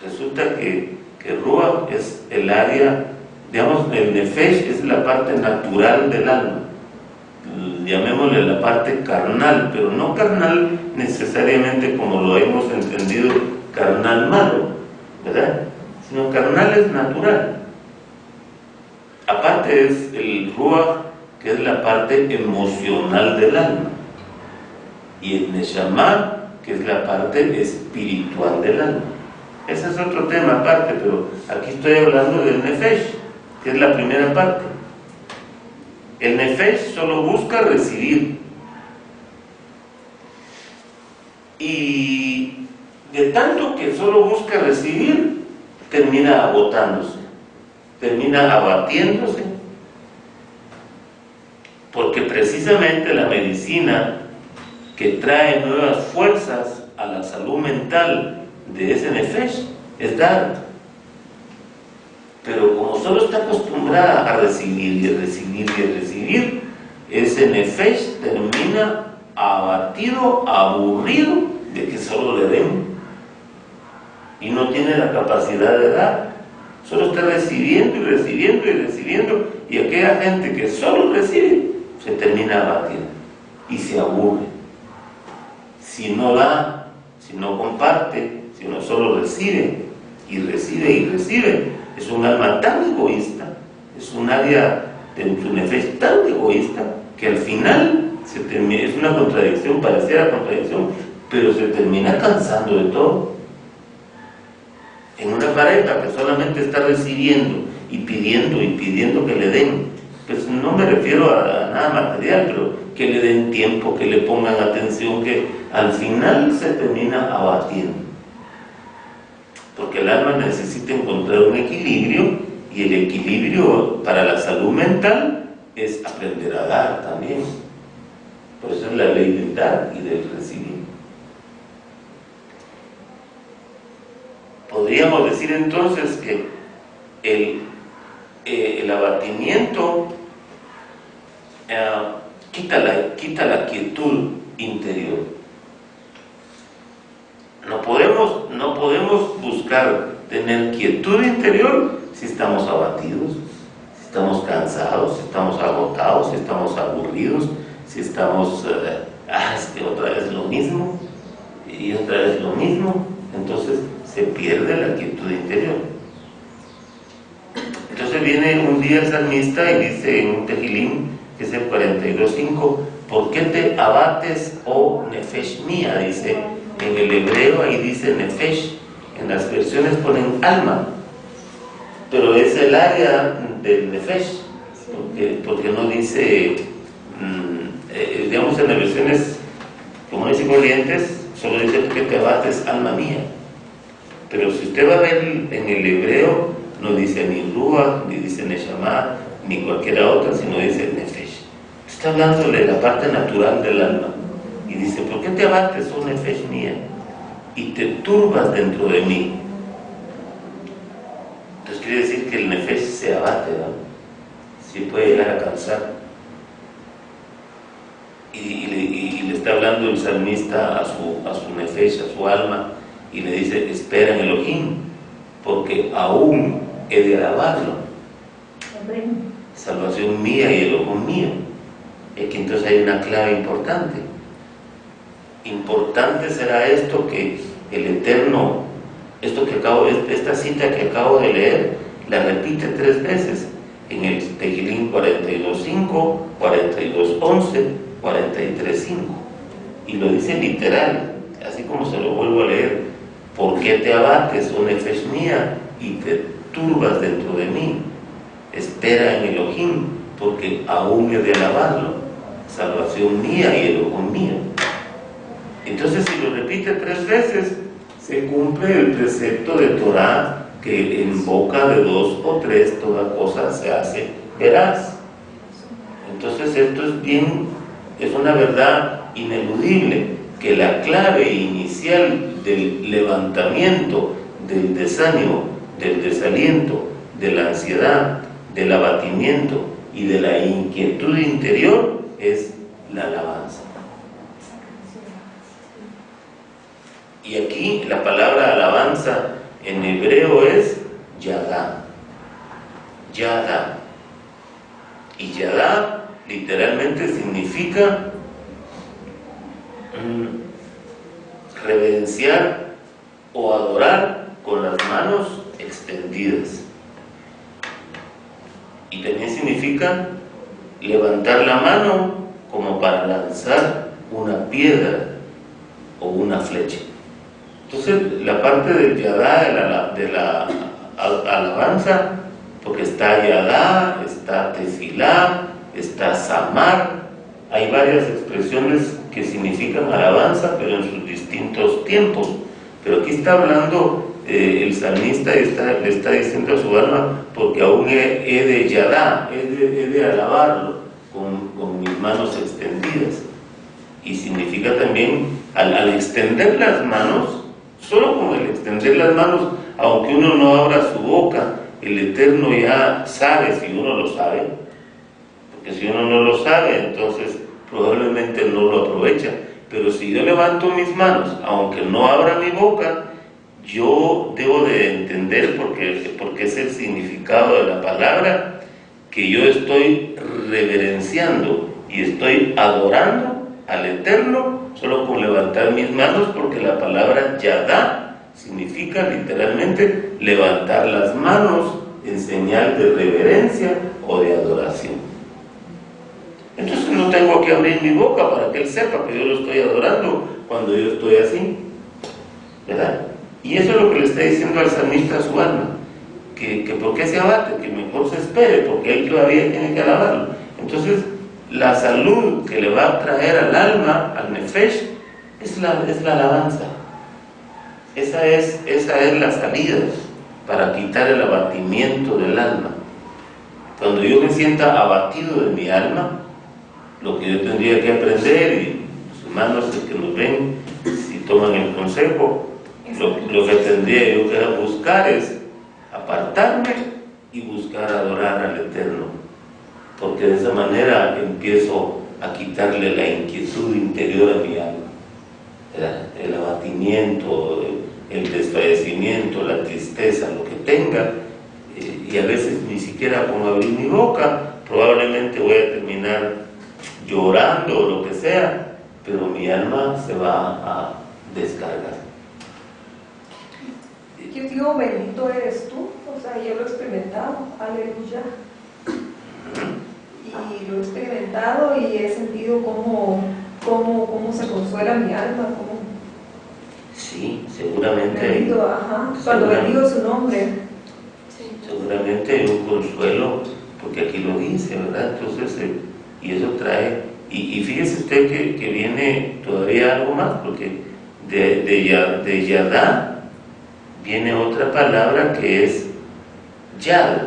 Resulta que Ruach es el área, digamos, el Nefesh es la parte natural del alma, llamémosle la parte carnal, pero no carnal necesariamente como lo hemos entendido, carnal malo, ¿verdad? Sino carnal es natural. Aparte es el Ruach, que es la parte emocional del alma, y el Neshama, que es la parte espiritual del alma. Ese es otro tema aparte, pero aquí estoy hablando del Nefesh, que es la primera parte. El Nefesh solo busca recibir, y de tanto que solo busca recibir, termina agotándose, termina abatiéndose, porque precisamente la medicina que trae nuevas fuerzas a la salud mental de ese Nefesh es dar. Pero como solo está acostumbrada a recibir y recibir y recibir, ese nefesh termina abatido, aburrido de que solo le den, y no tiene la capacidad de dar. Solo está recibiendo y recibiendo y recibiendo, y aquella gente que solo recibe se termina abatiendo y se aburre. Si no da, si no comparte, si no solo recibe y recibe y recibe, es un alma tan egoísta, es un área de su nefesh tan egoísta, que al final es una contradicción, pareciera contradicción, pero se termina cansando de todo. En una pareja que solamente está recibiendo y pidiendo que le den, pues no me refiero a nada material, pero que le den tiempo, que le pongan atención, que al final se termina abatiendo. Porque el alma necesita encontrar un equilibrio, y el equilibrio para la salud mental es aprender a dar también. Por eso es la ley del dar y del recibir. Podríamos decir entonces que el abatimiento quita la quietud interior. No podemos buscar tener quietud interior si estamos abatidos, si estamos cansados, si estamos agotados, si estamos aburridos, si estamos es que otra vez lo mismo y otra vez lo mismo. Entonces se pierde la quietud interior. Entonces viene un día el salmista y dice en un Tejilín, que es el 42:5, ¿por qué te abates, oh nefesh mía? Dice en el hebreo, ahí dice nefesh, en las versiones ponen alma, pero es el área del nefesh, porque no dice, digamos en las versiones comunes y corrientes, solo dice que te abates, alma mía. Pero si usted va a ver en el hebreo, no dice ni ruach, ni dice neshama, ni cualquiera otra, sino dice nefesh. Está hablando de la parte natural del alma. Y dice, ¿por qué te abates, oh nefesh mía? Y te turbas dentro de mí. Entonces quiere decir que el nefesh se abate, ¿no? Sí puede llegar a cansar. Y le está hablando el salmista a su nefesh, a su alma, y le dice, espera en Elohim, porque aún he de alabarlo. Salvación mía y Elohim mío. Es que entonces hay una clave importante. Importante será esto, que el Eterno, esta cita que acabo de leer, la repite 3 veces en el Tejilín 42:5, 42:11, 43:5, y lo dice literal, así como se lo vuelvo a leer. ¿Por qué te abates, oh nefesh mía, y te turbas dentro de mí? Espera en Elohim, porque aún he de alabarlo. Salvación mía y Elohim mío. Entonces, si lo repite 3 veces, se cumple el precepto de Torah, que en boca de 2 o 3 toda cosa se hace veraz. Entonces, esto es una verdad ineludible, que la clave inicial del levantamiento, del desánimo, del desaliento, de la ansiedad, del abatimiento y de la inquietud interior es la alabanza. Y aquí la palabra alabanza en hebreo es yadá. Yadá. Y yadá literalmente significa reverenciar o adorar con las manos extendidas. Y también significa levantar la mano como para lanzar una piedra o una flecha. Entonces, la parte del yadá, de la alabanza, porque está yadá, está tefilá, está samar, hay varias expresiones que significan alabanza, pero en sus distintos tiempos. Pero aquí está hablando el salmista, le está diciendo a su alma, porque aún he de yadá, he de alabarlo con mis manos extendidas. Y significa también, al extender las manos, solo con el extender las manos, aunque uno no abra su boca, el Eterno ya sabe si uno lo sabe, porque si uno no lo sabe, entonces probablemente no lo aprovecha. Pero si yo levanto mis manos, aunque no abra mi boca, yo debo de entender, porque es el significado de la palabra, que yo estoy reverenciando y estoy adorando al Eterno solo con levantar mis manos, porque la palabra Yadá significa literalmente levantar las manos en señal de reverencia o de adoración. Entonces no tengo que abrir mi boca para que él sepa que yo lo estoy adorando cuando yo estoy así, ¿verdad? Y eso es lo que le está diciendo al salmista a su alma, que por qué se abate, que mejor se espere, porque él todavía tiene que alabarlo. Entonces la salud que le va a traer al alma, al nefesh, es la alabanza. Esa es la salida para quitar el abatimiento del alma. Cuando yo me sienta abatido de mi alma, lo que yo tendría que aprender, y los hermanos que nos ven, si toman el consejo, lo que tendría yo que buscar es apartarme y buscar adorar al Eterno, porque de esa manera empiezo a quitarle la inquietud interior a mi alma, el abatimiento, el desfallecimiento, la tristeza, lo que tenga, y a veces ni siquiera con abrir mi boca, probablemente voy a terminar llorando o lo que sea, pero mi alma se va a descargar. Yo digo, bendito eres tú, o sea, yo lo he experimentado, aleluya. Y lo he experimentado y he sentido cómo se consuela mi alma, cómo... Sí, seguramente. Bendito, cuando bendigo su nombre. Seguramente hay un consuelo, porque aquí lo dice, ¿verdad? Entonces, y eso trae, y fíjese usted que viene todavía algo más, porque de Yadá viene otra palabra que es Yad,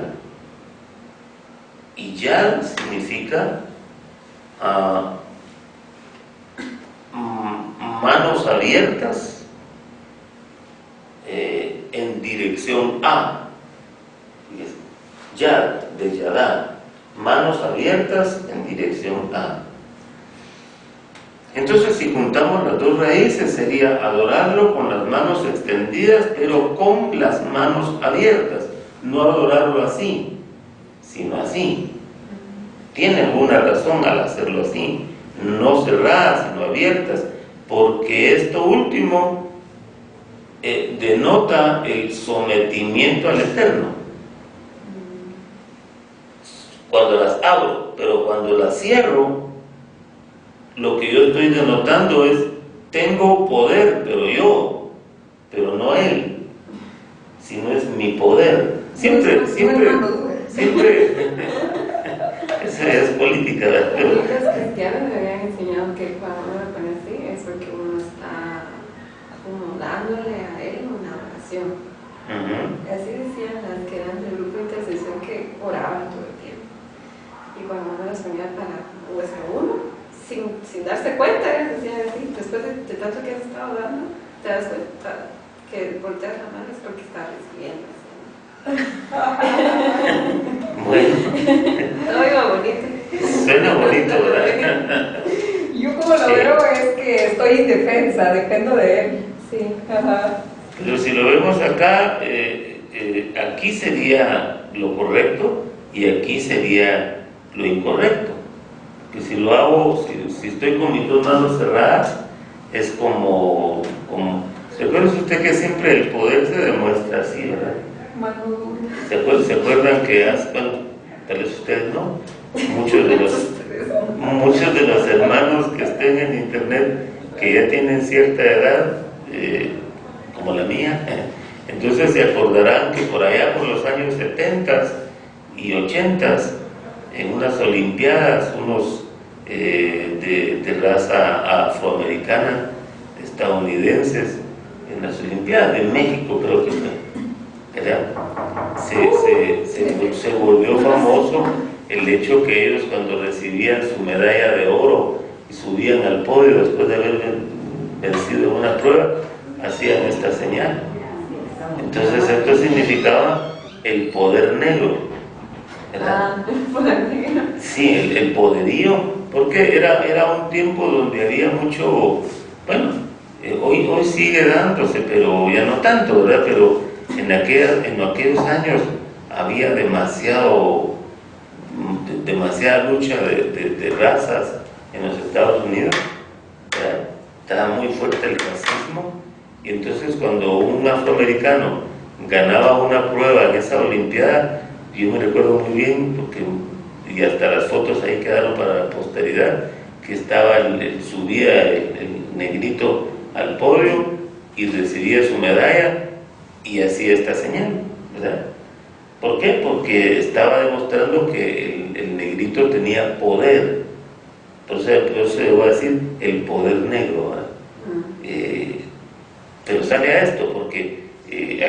y Yad significa manos abiertas en dirección a. Yad, de Yadá, manos abiertas en dirección a. Entonces, si juntamos las dos raíces, sería adorarlo con las manos extendidas, pero con las manos abiertas. No adorarlo así, sino así. Tiene alguna razón al hacerlo así, no cerradas, sino abiertas, porque esto último denota el sometimiento al Eterno. Cuando las abro, pero cuando las cierro, lo que yo estoy denotando es: tengo poder, pero no él, sino es mi poder. Siempre, esa es política, ¿verdad? Pero los cristianos me habían enseñado que cuando uno lo pone así es porque uno está como dándole a él una oración. Así decían las que eran del grupo de intercesión, que oraban todo el tiempo. Y cuando uno los ponía para uno, sin darse cuenta, decían así, después de tanto que has estado dando, te das cuenta que volteas la mano es porque estás recibiendo. Bueno. No, iba bonito. Suena bonito, ¿verdad? Yo como lo veo es que estoy indefensa, dependo de él. Sí. Pero si lo vemos acá, aquí sería lo correcto y aquí sería lo incorrecto. Que si lo hago, si estoy con mis dos manos cerradas, es como ¿se acuerda usted que siempre el poder se demuestra así, verdad? ¿Se acuerdan que bueno, tal vez ustedes no? Muchos de los hermanos que estén en internet, que ya tienen cierta edad, como la mía, entonces se acordarán que por allá por los años 70 y 80, en unas olimpiadas, unos de raza afroamericana, estadounidenses, en las olimpiadas de México creo que fue, se volvió famoso el hecho que ellos, cuando recibían su medalla de oro y subían al podio después de haber vencido en una prueba, hacían esta señal. Entonces esto significaba el poder negro, ¿verdad? El poder negro. Sí, el poderío, porque era un tiempo donde había mucho, bueno, hoy sigue dándose, pero ya no tanto, ¿verdad? Pero en aquellos años había demasiada lucha de razas en los Estados Unidos, ¿verdad? Estaba muy fuerte el racismo, y entonces cuando un afroamericano ganaba una prueba en esa olimpiada, yo me recuerdo muy bien, y hasta las fotos ahí quedaron para la posteridad, que subía el negrito al podio y recibía su medalla y hacía esta señal, ¿verdad? ¿Por qué? Porque estaba demostrando que el negrito tenía poder. Por eso le voy a decir el poder negro, ¿verdad? Pero sale a esto, porque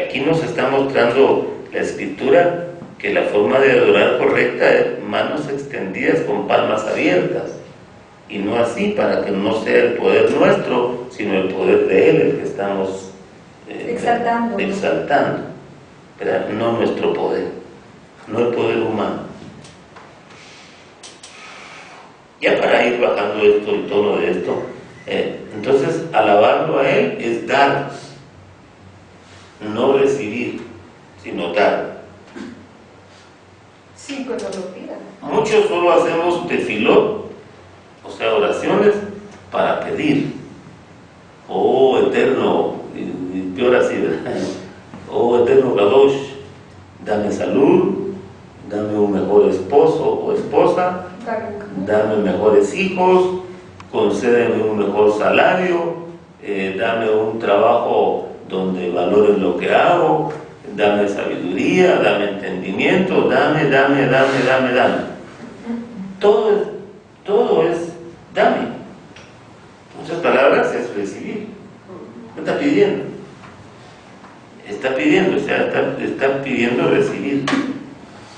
aquí nos está mostrando la escritura que la forma de adorar correcta es manos extendidas con palmas abiertas, y no así, para que no sea el poder nuestro, sino el poder de Él el que estamos exaltando, ¿verdad? No nuestro poder, no el poder humano. Ya para ir bajando el tono de esto, entonces alabarlo a Él es dar, no recibir, sino dar. Sí, cuando lo pidan. Muchos solo hacemos tefilot, o sea, oraciones para pedir. Oh Eterno, y peor así, ¿verdad? Oh Eterno Kadosh, dame salud, dame un mejor esposo o esposa, dame mejores hijos, concédeme un mejor salario, dame un trabajo donde valoren lo que hago, dame sabiduría, dame entendimiento, dame. Todo es dame. Muchas palabras es recibir. ¿Qué está pidiendo? O sea, está pidiendo recibir.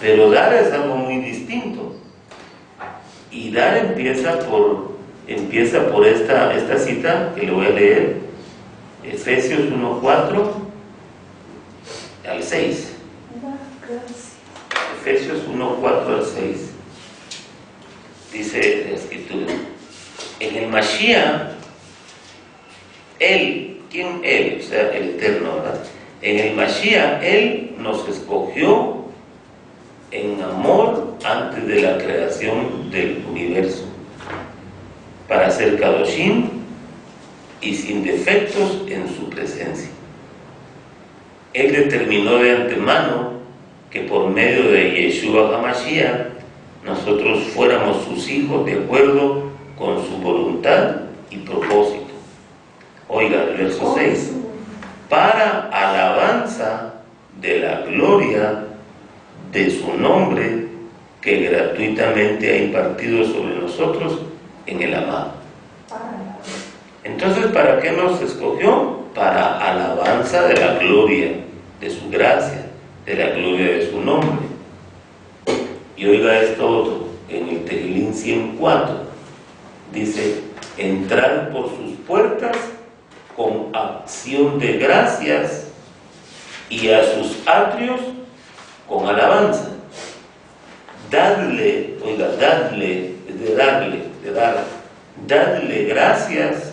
Pero dar es algo muy distinto. Y dar empieza por esta cita que le voy a leer, Efesios 1:4 al 6. Efesios 1:4 al 6. Dice la escritura: en el Mashiach, ¿quién Él? O sea, el Eterno, ¿verdad? En el Mashiach, Él nos escogió en amor antes de la creación del universo, para ser Kadoshim y sin defectos en su presencia. Él determinó de antemano que por medio de Yeshua HaMashiach nosotros fuéramos sus hijos de acuerdo con su voluntad y propósito. Oiga, el verso 6: para alabanza de la gloria de su nombre que gratuitamente ha impartido sobre nosotros en el amado. Entonces, ¿para qué nos escogió? Para alabanza de la gloria de su gracia, de la gloria de su nombre. Y oiga esto otro, en el Tehilín 104, dice: entrar por sus puertas con acción de gracias y a sus atrios con alabanza. Dadle, oiga, dadle, dadle gracias,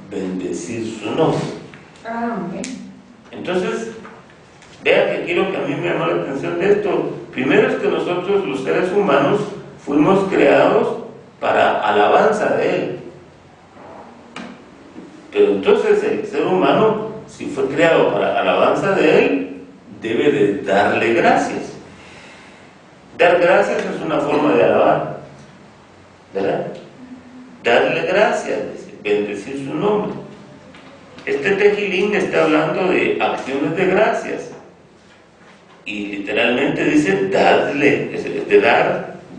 bendecir su nombre. Amén. Entonces, vea que aquí lo que a mí me llamó la atención de esto, primero es que nosotros los seres humanos fuimos creados para alabanza de Él. Pero entonces el ser humano, si fue creado para alabanza de Él, debe de darle gracias. Dar gracias es una forma de alabar, ¿verdad? Darle gracias, bendecir su nombre. Este Tehilín está hablando de acciones de gracias, y literalmente dice dadle, es de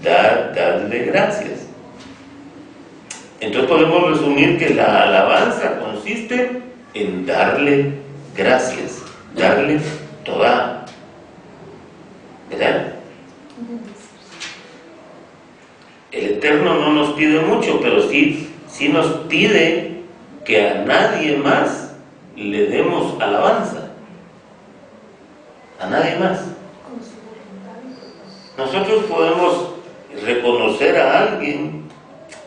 darle gracias. Entonces podemos resumir que la alabanza consiste en darle gracias, darle toda, ¿verdad? El Eterno no nos pide mucho, pero sí nos pide que a nadie más le demos alabanza. a nadie más. Nosotros podemos reconocer a alguien,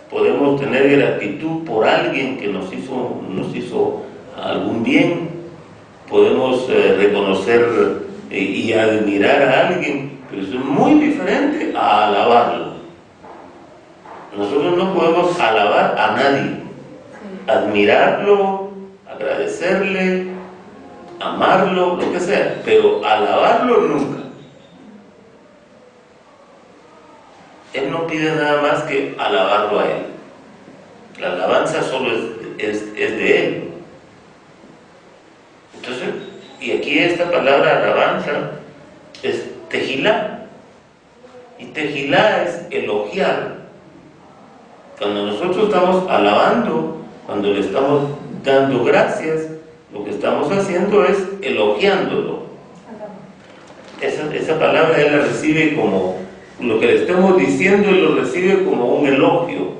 podemos tener gratitud por alguien que nos hizo algún bien, podemos reconocer y admirar a alguien, pero eso es muy diferente a alabarlo. Nosotros no podemos alabar a nadie, admirarlo, agradecerle, amarlo, lo que sea, pero alabarlo nunca. Él no pide nada más que alabarlo a Él. La alabanza solo es de Él. Entonces, y aquí esta palabra alabanza es tejilá. Y tejilá es elogiar. Cuando nosotros estamos alabando, cuando le estamos dando gracias, lo que estamos haciendo es elogiándolo. Esa palabra Él la recibe como lo que le estamos diciendo, Él lo recibe como un elogio.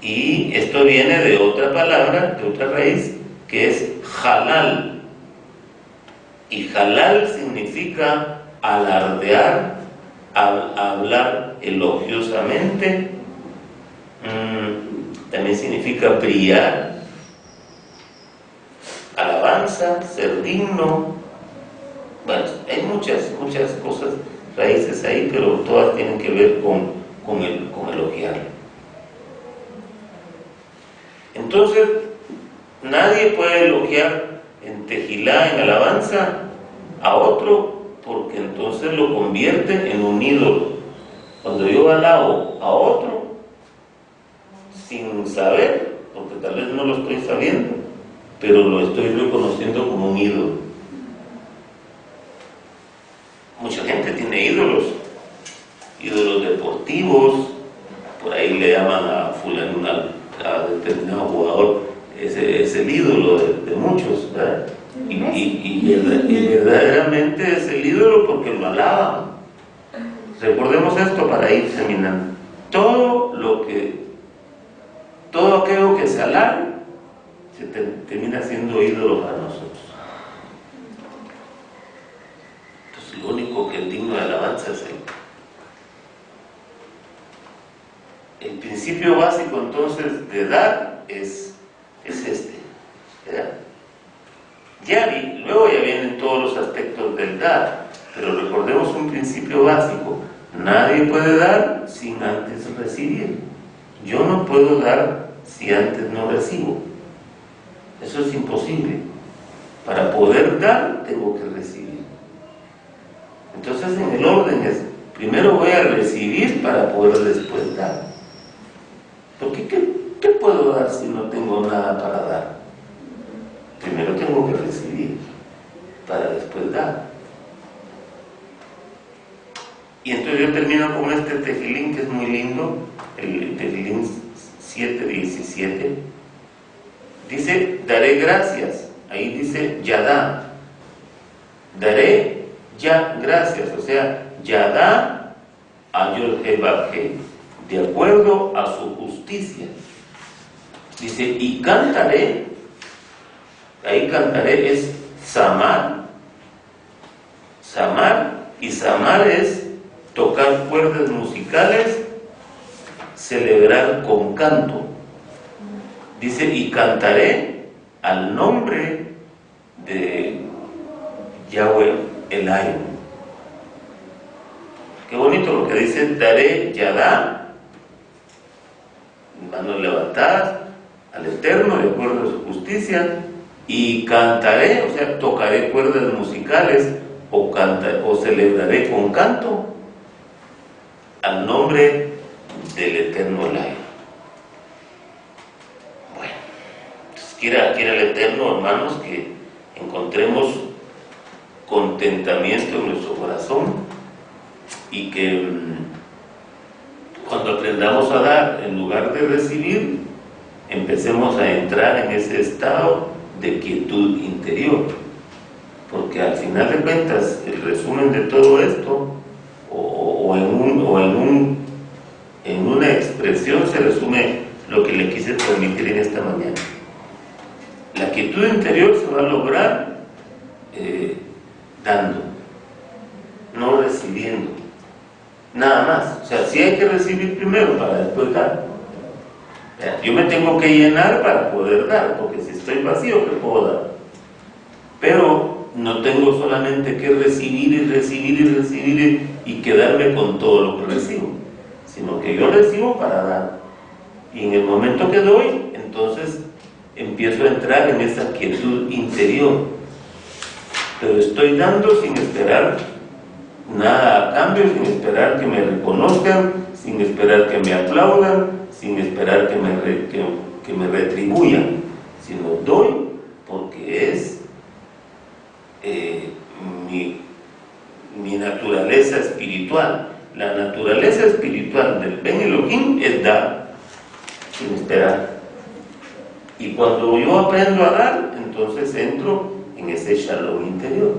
Y esto viene de otra palabra, de otra raíz, que es halal. Y halal significa alardear, hablar elogiosamente. También significa brillar, alabanza, ser digno. Bueno, hay muchas cosas, raíces ahí, pero todas tienen que ver con elogiar. Entonces, nadie puede elogiar en tejilá, en alabanza, a otro, porque entonces lo convierte en un ídolo. Cuando yo alabo a otro, sin saber, porque tal vez no lo estoy sabiendo, pero lo estoy reconociendo como un ídolo. Mucha gente tiene ídolos deportivos, por ahí le llaman a fulano, a determinado jugador, es el ídolo de muchos, ¿verdad? Y verdaderamente es el ídolo porque lo alaban. Recordemos esto para ir terminando. Todo aquello que se alaba se termina siendo ídolo para nosotros. Entonces lo único que es digno de alabanza es Él. El principio básico entonces de dar es este, ¿verdad? Luego ya vienen todos los aspectos del dar, pero recordemos un principio básico: nadie puede dar sin antes recibir. Yo no puedo dar si antes no recibo. Eso es imposible. Para poder dar, tengo que recibir. Entonces, en el orden es: primero voy a recibir para poder después dar. Porque ¿qué puedo dar si no tengo nada para dar? Primero tengo que recibir para después dar. Y entonces yo termino con este tefilín que es muy lindo, el tefilín 7:17. Dice: daré gracias. Ahí dice yadá. Daré ya gracias, o sea, yadá ayorjebabje, de acuerdo a su justicia. Dice: y cantaré. Ahí cantaré es samar. Y samar es tocar cuerdas musicales, celebrar con canto. Dice: y cantaré al nombre de Yahweh Elohim. Qué bonito lo que dice: daré yadá, manos levantadas al Eterno de acuerdo a su justicia, y cantaré, o sea, tocaré cuerdas musicales o celebraré con canto al nombre del Eterno Elohim. Bueno, pues quiera el Eterno, hermanos, que encontremos contentamiento en nuestro corazón y que cuando aprendamos a dar en lugar de recibir, empecemos a entrar en ese estado de quietud interior, porque al final de cuentas el resumen de todo esto en una expresión se resume lo que le quise transmitir en esta mañana. La quietud interior se va a lograr dando, no recibiendo. Nada más. O sea, sí hay que recibir primero para después dar. Yo me tengo que llenar para poder dar, porque si estoy vacío, ¿qué puedo dar? Pero no tengo solamente que recibir y recibir y recibir y quedarme con todo lo que recibo, sino que yo recibo para dar. Y en el momento que doy, entonces empiezo a entrar en esa quietud interior. Pero estoy dando sin esperar nada a cambio, sin esperar que me reconozcan, sin esperar que me aplaudan, sin esperar que me retribuyan, sino doy porque es mi naturaleza espiritual. La naturaleza espiritual del Ben Elohim es dar sin esperar. Y cuando yo aprendo a dar, entonces entro en ese shalom interior.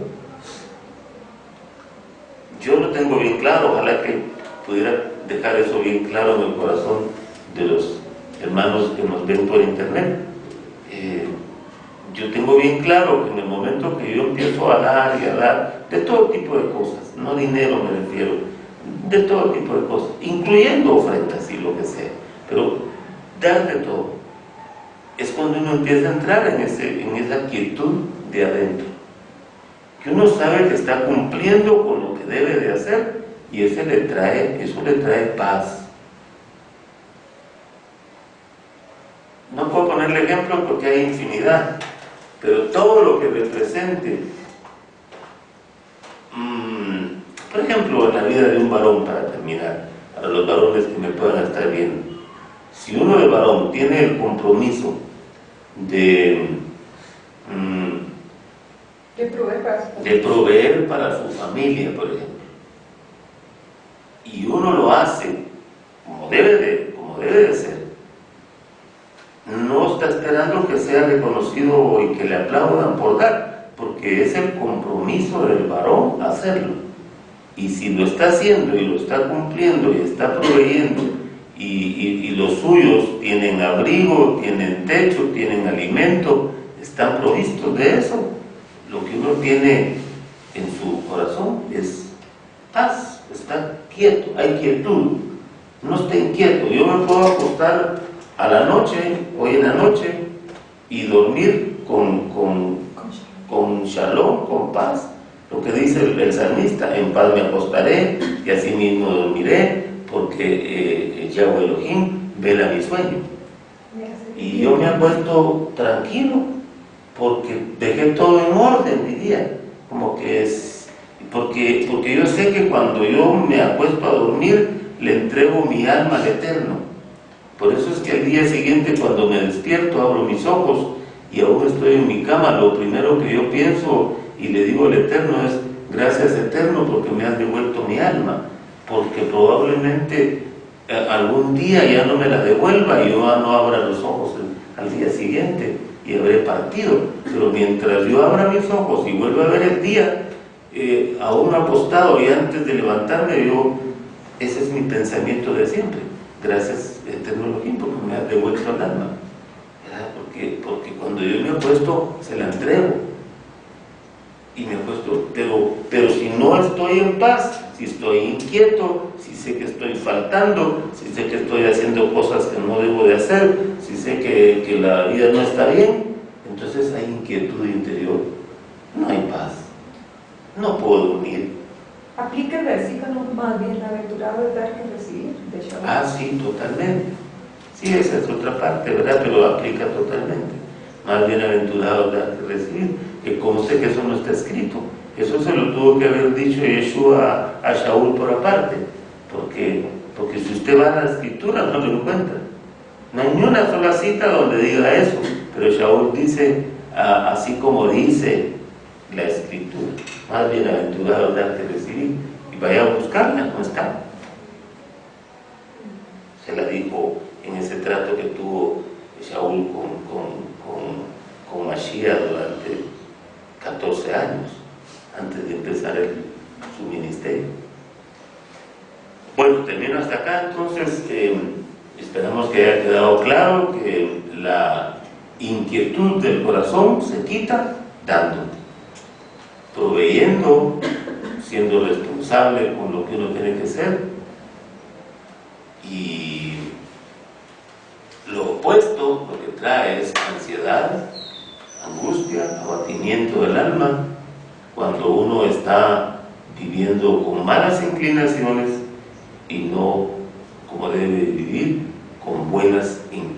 Yo lo tengo bien claro, ojalá que pudiera dejar eso bien claro en el corazón de los hermanos que nos ven por internet. Yo tengo bien claro que en el momento que yo empiezo a dar y a dar, de todo tipo de cosas, no dinero me refiero, de todo tipo de cosas, incluyendo ofrendas y lo que sea, pero dar de todo, es cuando uno empieza a entrar en esa quietud de adentro, que uno sabe que está cumpliendo con lo que debe de hacer, y eso le trae paz. No puedo ponerle ejemplos porque hay infinidad, pero todo lo que represente, por ejemplo, en la vida de un varón, para terminar, a los varones que me puedan estar viendo, si uno de varón tiene el compromiso de proveer para su familia, por ejemplo, y uno lo hace como debe de ser, no está esperando que sea reconocido y que le aplaudan por dar, porque es el compromiso del varón hacerlo. Y si lo está haciendo y lo está cumpliendo y está proveyendo, y los suyos tienen abrigo, tienen techo, tienen alimento, están provistos de eso, lo que uno tiene en su corazón es paz, está quieto, hay quietud, no esté inquieto. Yo me puedo acostar a la noche, hoy en la noche, y dormir con shalom, con paz. Lo que dice el salmista, en paz me acostaré y así mismo dormiré, porque Yahweh Elohim vela mi sueño. Y yo me acuesto tranquilo, porque dejé todo en orden mi día, como que es, porque yo sé que cuando yo me acuesto a dormir, le entrego mi alma al Eterno. Por eso es que al día siguiente, cuando me despierto, abro mis ojos y aún estoy en mi cama, lo primero que yo pienso y le digo al Eterno es: gracias, Eterno, porque me has devuelto mi alma, porque probablemente algún día ya no me la devuelva y yo no abra los ojos al día siguiente y habré partido. Pero mientras yo abra mis ojos y vuelva a ver el día, aún acostado y antes de levantarme, ese es mi pensamiento de siempre: gracias, Eterno Elohim, porque me has devuelto el alma. Porque cuando yo me acuesto, se la entrego y me acuesto, pero si no estoy en paz, si estoy inquieto, si sé que estoy faltando, si sé que estoy haciendo cosas que no debo de hacer, si sé que la vida no está bien, entonces hay inquietud interior, no hay paz, no puedo dormir. ¿Aplica el versículo más bienaventurado es dar que recibir de Shabbat? Ah, sí, totalmente. Sí, esa es otra parte, ¿verdad? Pero aplica totalmente. Más bienaventurado dar que recibir, que como sé que eso no está escrito. Eso se lo tuvo que haber dicho Yeshua a Shaul por aparte, porque si usted va a la escritura no lo encuentra. No hay ni una sola cita donde diga eso, pero Shaul dice, así como dice la escritura, más bienaventurado dar que recibir, y vaya a buscarla, no está. Se la dijo en ese trato que tuvo Shaul con Mashiach durante 14 años, antes de empezar su ministerio. Bueno, termino hasta acá, entonces esperamos que haya quedado claro que la inquietud del corazón se quita dando. proveyendo, siendo responsable con lo que uno tiene que ser. Y lo opuesto, lo que trae es ansiedad, angustia, abatimiento del alma, cuando uno está viviendo con malas inclinaciones y no como debe vivir, con buenas inclinaciones.